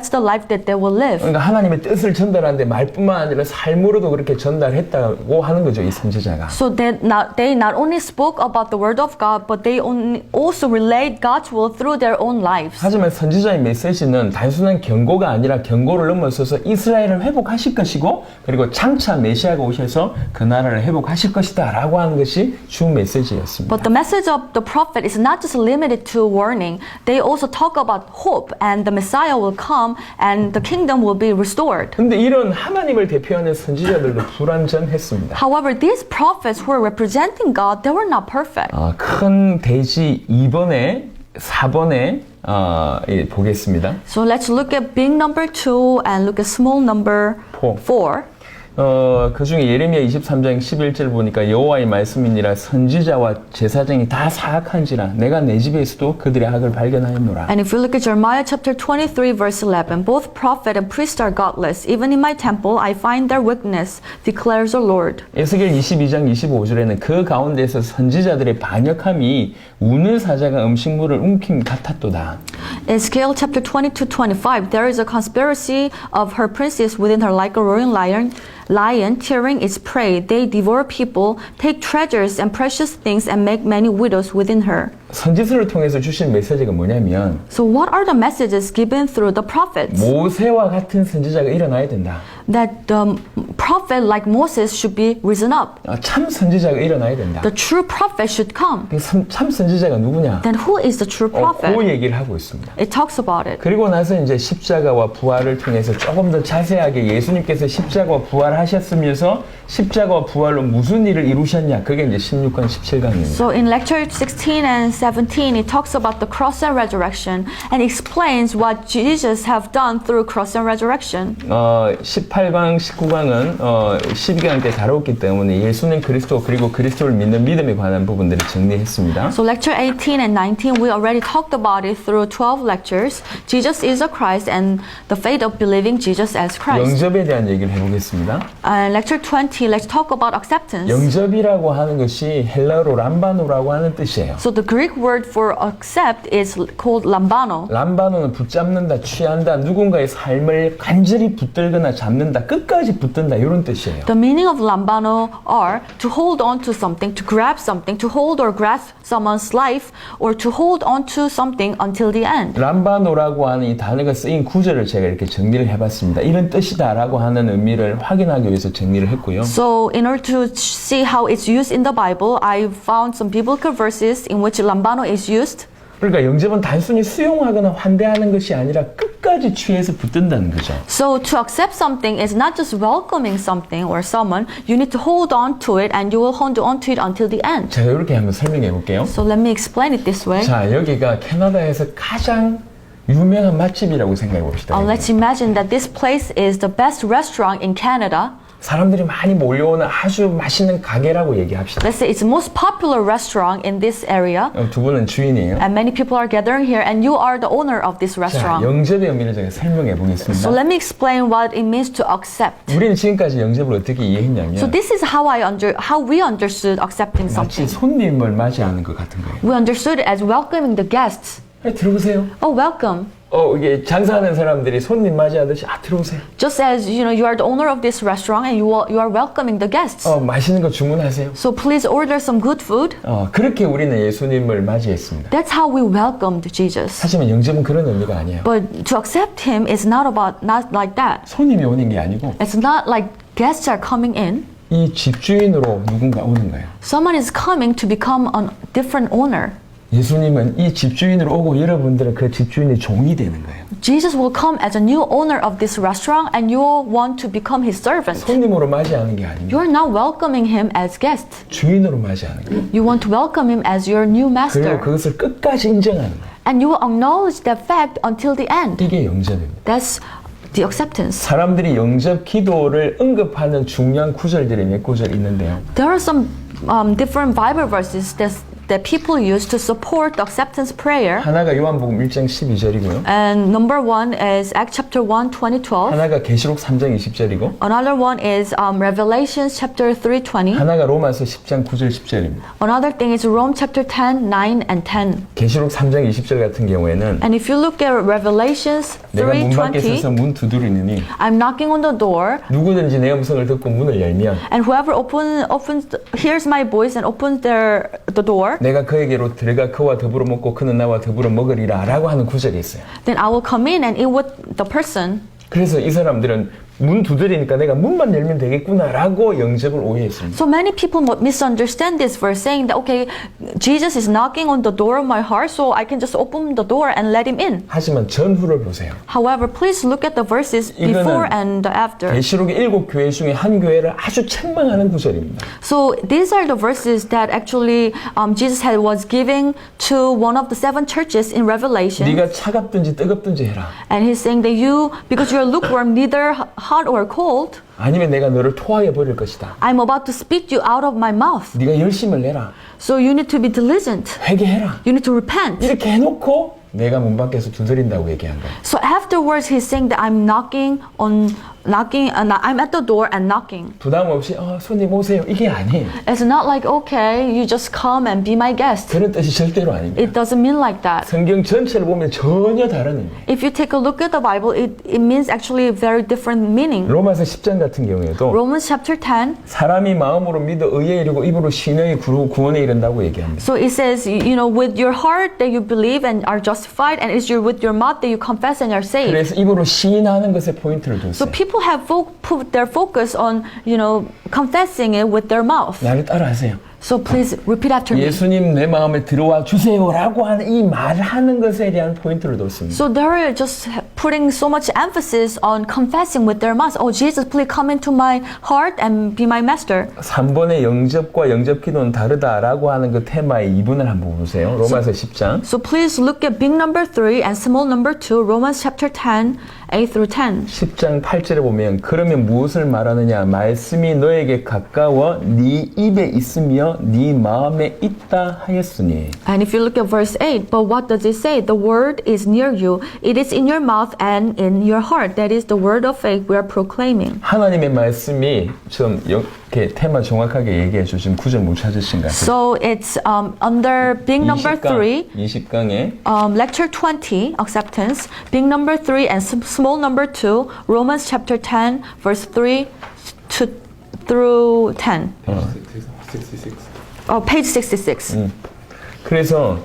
the life that they will live. 그러니까 하나님의 뜻을 전달하는데 말뿐만 아니라 삶으로도 그렇게 전달했다고 하는 거죠, 이 선지자가. So they not only spoke about the word of God, but they also relayed God's will through their own lives. 하지만 선지자의 메시지는 단순한 경고가 아니라 경고를 넘어서서 이스라엘을 회복하실 것이고 그리고 장차 메시아가 오셔서 그 나라를 회복하실 것이다 라고 하는 것이 주 메시지였습니다. But the message of the prophet is not just limited to warning. They also talk about hope and the Messiah will come and the kingdom will be restored. 근데 이런 하나님을 대표하는 선지자들도 불완전했습니다. However, these prophets who are representing God, they were not perfect. 큰 대지 2번에 4번에 보겠습니다. So let's look at big number 2 and look at small number 4. 그 중에 예레미야 23장 11절 보니까 여호와의 말씀이니라 선지자와 제사장이 다 사악한지라 내가 내 집에서도 그들의 악을 발견하였노라. And if you look at Jeremiah chapter 23 verse 11, both prophet and priest are godless. Even in my temple I find their wickedness, declares the Lord. 에스겔 22장 25절에는 그 가운데서 선지자들의 반역함이 우는 사자가 음식물을 움킴 같았도다. In Ezekiel chapter 22-25, there is a conspiracy of her princes within her like a roaring lion tearing its prey. They devour people, take treasures and precious things, and make many widows within her. 선지서를 통해서 주신 메시지가 뭐냐면 So what are the messages given through the prophets? 모세와 같은 선지자가 일어나야 된다. That the prophet like Moses should be risen up. 참 선지자가 일어나야 된다. The true prophet should come. 참 선지자가 누구냐? Then who is the true prophet? 그 얘기를 하고 있습니다. It talks about it. 그리고 나서 이제 십자가와 부활을 통해서 조금 더 자세하게 예수님께서 십자가와 부활하셨으면서 십자가와 부활로 무슨 일을 이루셨냐? 그게 이제 16강, 17강입니다. So in lecture 16 and 17, it talks about the cross and resurrection and explains what Jesus have done through cross and resurrection. 18강, 19강은 12강 때 다뤘기 때문에 예수는 그리스도 그리고 그리스도를 믿는 믿음에 관한 부분들을 정리했습니다. So lecture 18 and 19, we already talked about it through 12 lectures. Jesus is the Christ and the faith of believing Jesus as Christ. 영접에 대한 얘기를 해보겠습니다. Lecture 20, let's talk about acceptance. 영접이라고 하는 것이 헬라어로 람바노라고 하는 뜻이에요. So the Greek word for accept is called lambano. 람바노는 붙잡는다, 취한다, 누군가의 삶을 간절히 붙들거나 잡는다, 끝까지 붙든다 이런 뜻이에요. The meaning of lambano are to hold on to something, to grab something, to hold or grasp someone's life, or to hold on to something until the end. 람바노라고 하는 이 단어가 쓰인 구절을 제가 이렇게 정리를 해봤습니다. 이런 뜻이다라고 하는 의미를 확인하기 위해서 정리를 했고요. So in order to see how it's used in the Bible, I found some biblical verses in which lambano is used. 그러니까 영접은 단순히 수용하거나 환대하는 것이 아니라 끝까지 취해서 붙든다는 거죠. So to accept something is not just welcoming something or someone. You need to hold on to it and you will hold on to it until the end. 제가 이렇게 한번 설명해 볼게요. So let me explain it this way. 자, 여기가 캐나다에서 가장 유명한 맛집이라고 생각해 봅시다. Let's imagine that this place is the best restaurant in Canada. 사람들이 많이 몰려오는 아주 맛있는 가게라고 얘기합시다. Let's say it's the most popular restaurant in this area. 두 분은 주인이에요. And many people are gathering here and you are the owner of this 자, restaurant. 영접의 의미를 제가 설명해 보겠습니다. So let me explain what it means to accept. 우리는 지금까지 영접을 어떻게 이해했냐면 So this is how we understood accepting 마치 something. 손님을 맞이하는 것 같은 거예요. We understood it as welcoming the guests. 들어오세요. Oh, welcome. 이게 장사하는 사람들이 손님 맞이하듯이 들어오세요. Just as you are the owner of this restaurant and you are welcoming the guests. 맛있는 거 주문하세요. So please order some good food. 그렇게 우리는 예수님을 맞이했습니다. That's how we welcomed Jesus. 하지만 영접은 그런 의미가 아니에요. But to accept him is not like that. 손님이 오는 게 아니고 It's not like guests are coming in. 이 집주인으로 누군가 오는 거예요. Someone is coming to become a different owner. 예수님은 이 집주인으로 오고 여러분들은 그 집주인의 종이 되는 거예요. Jesus will come as a new owner of this restaurant and you will want to become his servant. 손님으로 맞이하는 게 아닙니다. You are not welcoming him as guest. 주인으로 맞이하는 거예요. You want to welcome him as your new 그리고 master. 그것을 끝까지 인정하는 거예요. And you will acknowledge that fact until the end. 이게 영접입니다. That's the acceptance. 사람들이 영접 기도를 언급하는 중요한 구절들이 몇 구절 있는데요. There are some different Bible verses that people use to support the acceptance prayer. 하나가 요한복음 1장 12절이고요. And number one is Acts chapter 1, 20-12. 하나가 계시록 3장 20절이고 Another one is Revelations chapter 3:20. 하나가 로마서 10장 9절 10절입니다. Another thing is Rome chapter 10, 9 and 10. 계시록 3장 20절 같은 경우에는 And if you look at Revelations 내가 문 밖에 서서 3:20, 문 두드리느니 I'm knocking on the door, 누구든지 내 음성을 듣고 문을 열면 and whoever hears my voice and opens the door, 내가 그에게로 들어가 그와 더불어 먹고 그는 나와 더불어 먹으리라 라고 하는 구절이 있어요. then I will come in and eat with the person. 그래서 이 사람들은 문 두드리니까 내가 문만 열면 되겠구나 라고 영접을 오해했습니다. So many people misunderstand this verse, saying that, okay, Jesus is knocking on the door of my heart, so I can just open the door and let him in. 하지만 전후를 보세요. However, please look at the verses before and after. 계시록의 7교회 중에 한 교회를 아주 책망하는 구절입니다. So these are the verses that actually Jesus was giving to one of the 7 churches in Revelation. 네가 차갑든지 뜨겁든지 해라. And he's saying that because you're lukewarm, neither hot or cold, 아니면 내가 너를 토하여 버릴 것이다. I'm about to spit you out of my mouth. 네가 열심을 내라. So you need to be diligent. 회개해라. You need to repent. 이렇게 해놓고 내가 문 밖에서 두드린다고 얘기한 거예요. So afterwards, he's saying that I'm at the door and knocking. 부담 없이 손님 오세요. 이게 아니에요. It's not like, okay, you just come and be my guest. 그런 뜻이 절대로 아닙니다. It doesn't mean like that. 성경 전체를 보면 전혀 다른 의미예요. If you take a look at the Bible, it means actually a very different meaning. 로마서 10장 같은 경우에도 Romans chapter 10, 사람이 마음으로 믿어 의에 이르고 입으로 신의 구원에 이른다고 얘기합니다. so it says, with your heart that you believe and are justified, and it's with your mouth that you confess and are saved. 그래서 입으로 시인하는 것에 포인트를 So 뒀어요. people have put their focus on, confessing it with their mouth. 나를 따라하세요. So please repeat after me. 예수님 내 마음에 들어와 주세요라고 하는 이 말하는 것에 대한 포인트를 뒀습니다. So they're just putting so much emphasis on confessing with their mouths. Oh, Jesus, please come into my heart and be my master. 3번의 영접과 영접 기도는 다르다라고 하는 그 테마의 2분을 한번 보세요. 로마서 10장. So please look at big number 3 and small number 2, Romans chapter 10, 8 through 10. 10장 8절에 보면 그러면 무엇을 말하느냐 말씀이 너에게 가까워 네 입에 있으며 네 마음에 있다 하였으니. And if you look at verse 8, but what does it say? The word is near you. It is in your mouth and in your heart. That is the word of faith we are proclaiming. 하나님의 말씀이 좀 이렇게 테마 정확하게 얘기해 주신 구절 못 찾으신가요? So it's under big number 3, 20강에 lecture 20, acceptance, big number 3 and small number 2, Romans chapter 10, verse 3 through 10. 66. Page 66. 그래서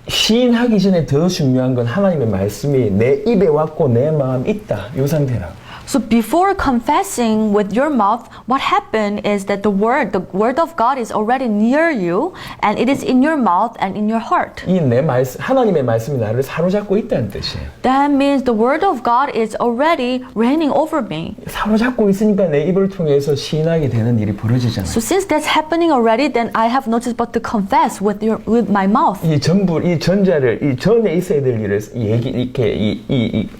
시인하기 전에 더 중요한 건 하나님의 말씀이 내 입에 왔고 내 마음 있다 이 상태라고. So before confessing with your mouth, what happened is that the word of God is already near you, and it is in your mouth and in your heart. 이 내 말씀 하나님의 말씀이 나를 사로잡고 있다는 뜻이에요. That means the word of God is already reigning over me. 사로잡고 있으니까 내 입을 통해서 시인하게 되는 일이 벌어지잖아요. So since that's happening already, then I have no choice but to confess with my mouth. 이 전부 이 전자를 이 전에 있어야 될 일을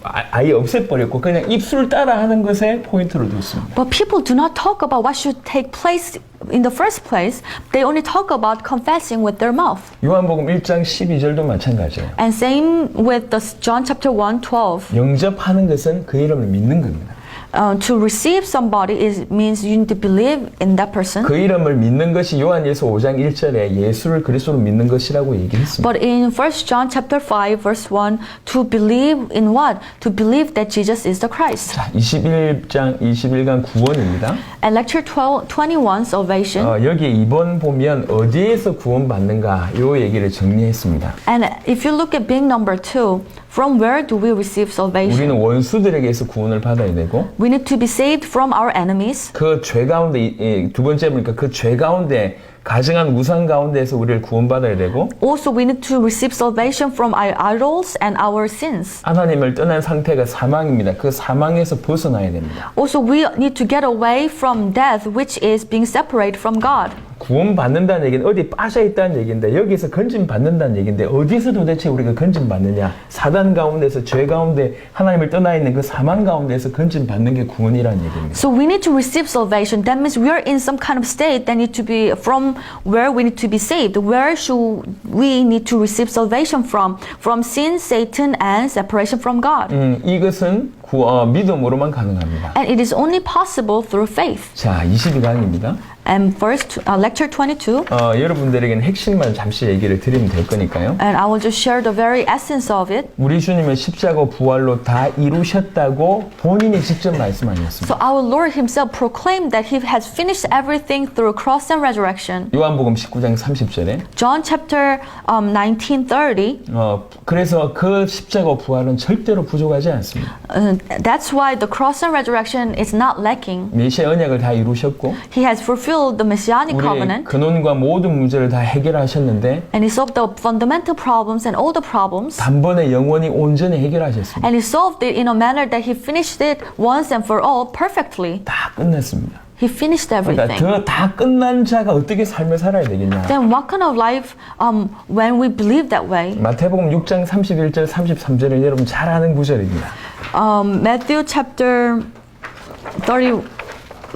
아예 없애버렸고 그냥 입술을 따라 하는 것에 포인트를 뒀습니다. But people do not talk about what should take place in the first place. They only talk about confessing with their mouth. 요한복음 1장 12절도 마찬가지예요. And same with the John chapter 1, 12. 영접하는 것은 그 이름을 믿는 겁니다. To receive somebody means you need to believe in that person. 그 이름을 믿는 것이 요한예서 5장 1절에 예수를 그리스도로 믿는 것이라고 얘기했습니다. But in 1 John chapter 5 verse 1, to believe in what? To believe that Jesus is the Christ. 자, 21강 구원입니다. And lecture 21, salvation. 여기 2번 보면 어디에서 구원받는가 요 얘기를 정리했습니다. And if you look at big number 2, from where do we receive salvation? 우리는 원수들에게서 구원을 받아야 되고 We need to be saved from our enemies. 그 죄 가운데 두 번째 보니까 그 죄 가운데 가증한 우상 가운데에서 우리를 구원받아야 되고 Also, we need to receive salvation from our idols and our sins. 하나님을 떠난 상태가 사망입니다. 그 사망에서 벗어나야 됩니다. Also, we need to get away from death, which is being separated from God. 구원받는다는 얘기는 어디 빠져있다는 얘기인데 여기서 건진받는다는 얘기인데 어디서 도대체 우리가 건진받느냐. 사단 가운데서 죄 가운데 하나님을 떠나 있는 그 사망 가운데서 건진받는 게 구원이라는 얘기입니다. So we need to receive salvation. That means we are in some kind of state that need to be from where we need to be saved. Where should we need to receive salvation from? From sin, Satan, and separation from God. 이것은 믿음으로만 가능합니다. And it is only possible through faith. 자, 22강입니다. And first, lecture 22. 여러분들에게는 핵심만 잠시 얘기를 드리면 될 거니까요. And I will just share the very essence of it. 우리 주님의 십자가 부활로 다 이루셨다고 본인이 직접 말씀하셨습니다. So our Lord himself proclaimed that he has finished everything through cross and resurrection. 요한복음 19장 30절에 John chapter 19:30. 그래서 그 십자가 부활은 절대로 부족하지 않습니다. That's why the cross and resurrection is not lacking. 메시아 언약을 다 이루셨고 He has fulfilled the messianic 우리의 covenant. 근원과 모든 문제를 다 해결하셨는데 And he solved the fundamental problems and all the problems. 단번에 영원히 온전히 해결하셨습니다. And he solved it in a manner that he finished it once and for all perfectly. 다 끝냈습니다. He finished 그러니까 everything. 더 다 끝난 자가 어떻게 삶을 살아야 되겠냐. Then what kind of life, when we believe that way? 마태복음 6장 31절 33절은 여러분 잘 아는 구절입니다. Matthew chapter 30.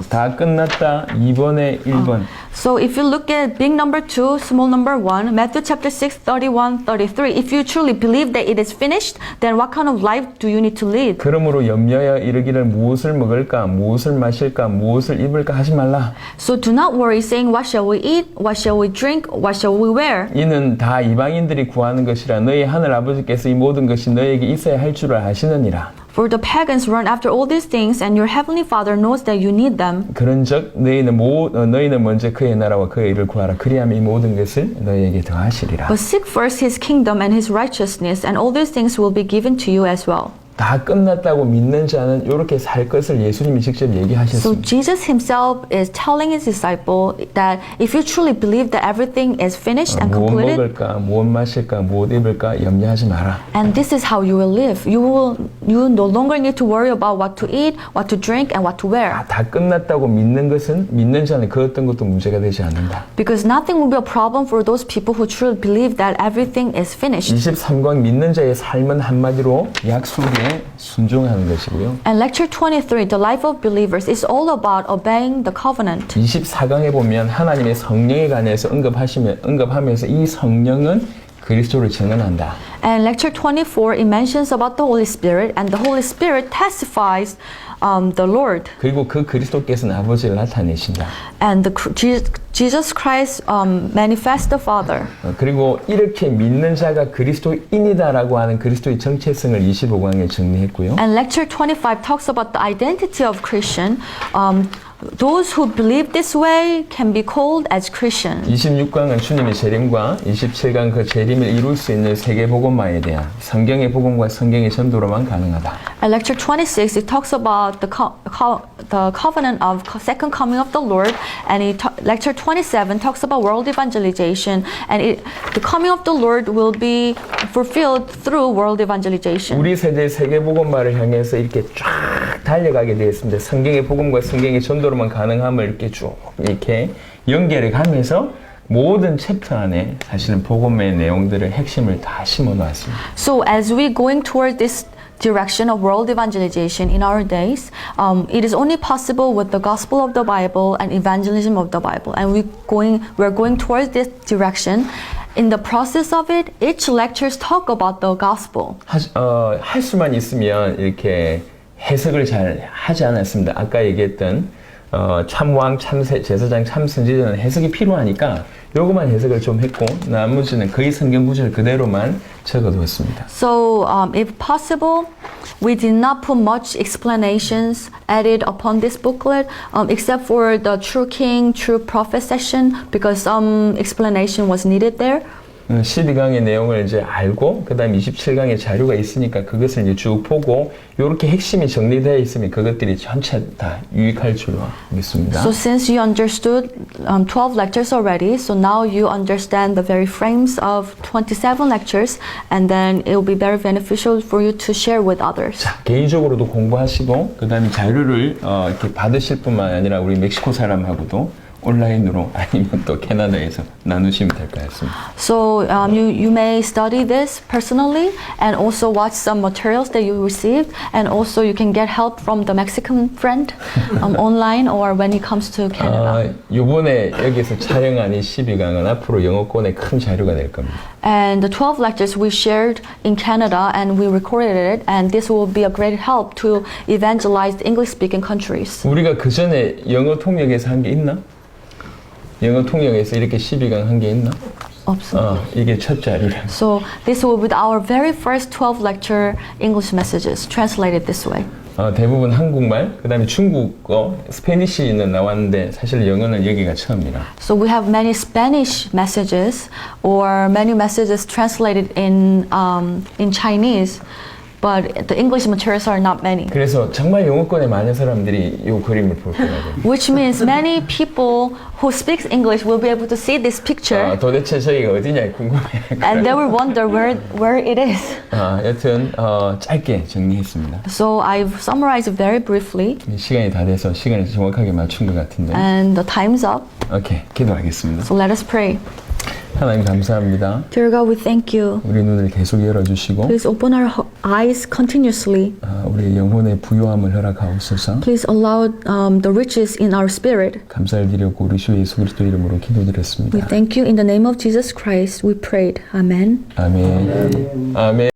다 끝났다 2번에 1번. So if you look at big number 2, small number 1, Matthew chapter 6, 31, 33, if you truly believe that it is finished, then what kind of life do you need to lead? 그러므로 염려하여 이르기를 무엇을 먹을까 무엇을 마실까 무엇을 입을까 하지 말라. So do not worry, saying, what shall we eat? What shall we drink? What shall we wear? 이는 다 이방인들이 구하는 것이라 너희 하늘 아버지께서 이 모든 것이 너희에게 있어야 할 줄을 아시느니라. For the pagans run after all these things, and your heavenly Father knows that you need them. 그런즉 너희는 먼저 그의 나라와 그의 일을 구하라. 그리하면 이 모든 것을 너희에게 더하시리라. But seek first his kingdom and his righteousness, and all these things will be given to you as well. 다 끝났다고 믿는 자는 이렇게 살 것을 예수님이 직접 So 얘기하셨습니다. Jesus himself is telling his disciple that if you truly believe that everything is finished and 무엇 completed, 먹을까, 무엇 마실까, 무엇 입을까 염려하지 마라. and this is how you will live. You no longer need to worry about what to eat, what to drink, and what to wear. 다 끝났다고 믿는 자는 그 어떤 것도 문제가 되지 않는다. Because nothing will be a problem for those people who truly believe that everything is finished. 23강 믿는 자의 삶은 한마디로 약속에 순종하는 것이고요. And lecture 23, the life of believers, is all about obeying the covenant. 24강에 보면 하나님의 성령에 관해서 언급하면서 이 성령은 그리스도를 증언한다. And lecture 24, it mentions about the Holy Spirit, and the Holy Spirit testifies the Lord. 그리고 그 그리스도께서는 아버지를 나타내신다. And Jesus Christ manifests the Father. 그리고 이렇게 믿는 자가 그리스도인이다라고 하는 그리스도의 정체성을 25강에 정리했고요. And lecture 25 talks about the identity of Christian. Those who believe this way can be called as Christian. 26강은 주님의 재림과 27강 그 재림을 이룰 수 있는 세계복음화에 대한 성경의 복음과 성경의 전도로만 가능하다. And lecture 26, it talks about the covenant of second coming of the Lord. And lecture 27 talks about world evangelization. And the coming of the Lord will be fulfilled through world evangelization. 우리 세대 세계복음화를 향해서 이렇게 쫙 달려가게 되었습니다. 성경의 복음과 성경의 전도로만 가능함을 이렇게 쭉 이렇게 연결해 가면서 모든 챕터 안에 사실은 복음의 내용들을 핵심을 다 심어 놓았습니다. So as we going toward this direction of world evangelization in our days, it is only possible with the gospel of the Bible and evangelism of the Bible. And we're going towards this direction. In the process of it, each lectures talk about the gospel. 할 수만 있으면 이렇게 해석을 잘 하지 않았습니다. 아까 얘기했던 참왕, 제사장, 참선지자는 해석이 필요하니까 요것만 해석을 좀 했고 나머지는 거의 성경 구절 그대로만 적어두었습니다. So, if possible, we did not put much explanations added upon this booklet, except for the true king, true prophet section, because some explanation was needed there. 12강의 내용을 이제 알고 그 다음 27강의 자료가 있으니까 그것을 이제 쭉 보고 이렇게 핵심이 정리되어 있으면 그것들이 전체 다 유익할 줄로 믿습니다. So since you understood 12 lectures already, so now you understand the very frames of 27 lectures, and then it will be very beneficial for you to share with others. 자, 개인적으로도 공부하시고 그 다음에 자료를 이렇게 받으실 뿐만 아니라 우리 멕시코 사람하고도 온라인으로 아니면 또 캐나다에서 나누시면 될 것 같습니다. So you may study this personally and also watch some materials that you received, and also you can get help from the Mexican friend online or when he comes to Canada. 이번에 여기서 촬영한 이 12강은 앞으로 영어권에 큰 자료가 될 겁니다. And the 12 lectures we shared in Canada and we recorded it, and this will be a great help to evangelize the English-speaking countries. 우리가 그 전에 영어 통역에서 한 게 있나? 영어 통역에서 이렇게 12강 한 게 있나? 없습니다. 이게 첫 자리라. So this will be our very first 12 lecture English messages translated this way. 대부분 한국말, 그 다음에 중국어, 스페니쉬는 나왔는데 사실 영어는 여기가 처음이라. So we have many Spanish messages or many messages translated in Chinese, but the English materials are not many. 그래서 정말 영어권의 많은 사람들이 이 그림을 볼 거라고. Which means many people who speak English will be able to see this picture 도대체 저희가 어디냐 궁금해. and they will wonder where it is. 여튼 짧게 정리했습니다. So I've summarized very briefly 시간이 다 돼서 시간을 정확하게 맞춘 것 같은데. and the time's up. 오케이, 기도하겠습니다. So let us pray. 하나님 감사합니다. Dear God, we thank you. 우리 눈을 계속 열어주시고 Please open our eyes continuously. 우리의 영혼의 부요함을 허락하옵소서. Please allow the riches in our spirit. 감사를 드리고 우리 주 예수 그리스도 이름으로 We 기도드렸습니다. thank you in the name of Jesus Christ. We prayed. Amen. 아멘. 아멘.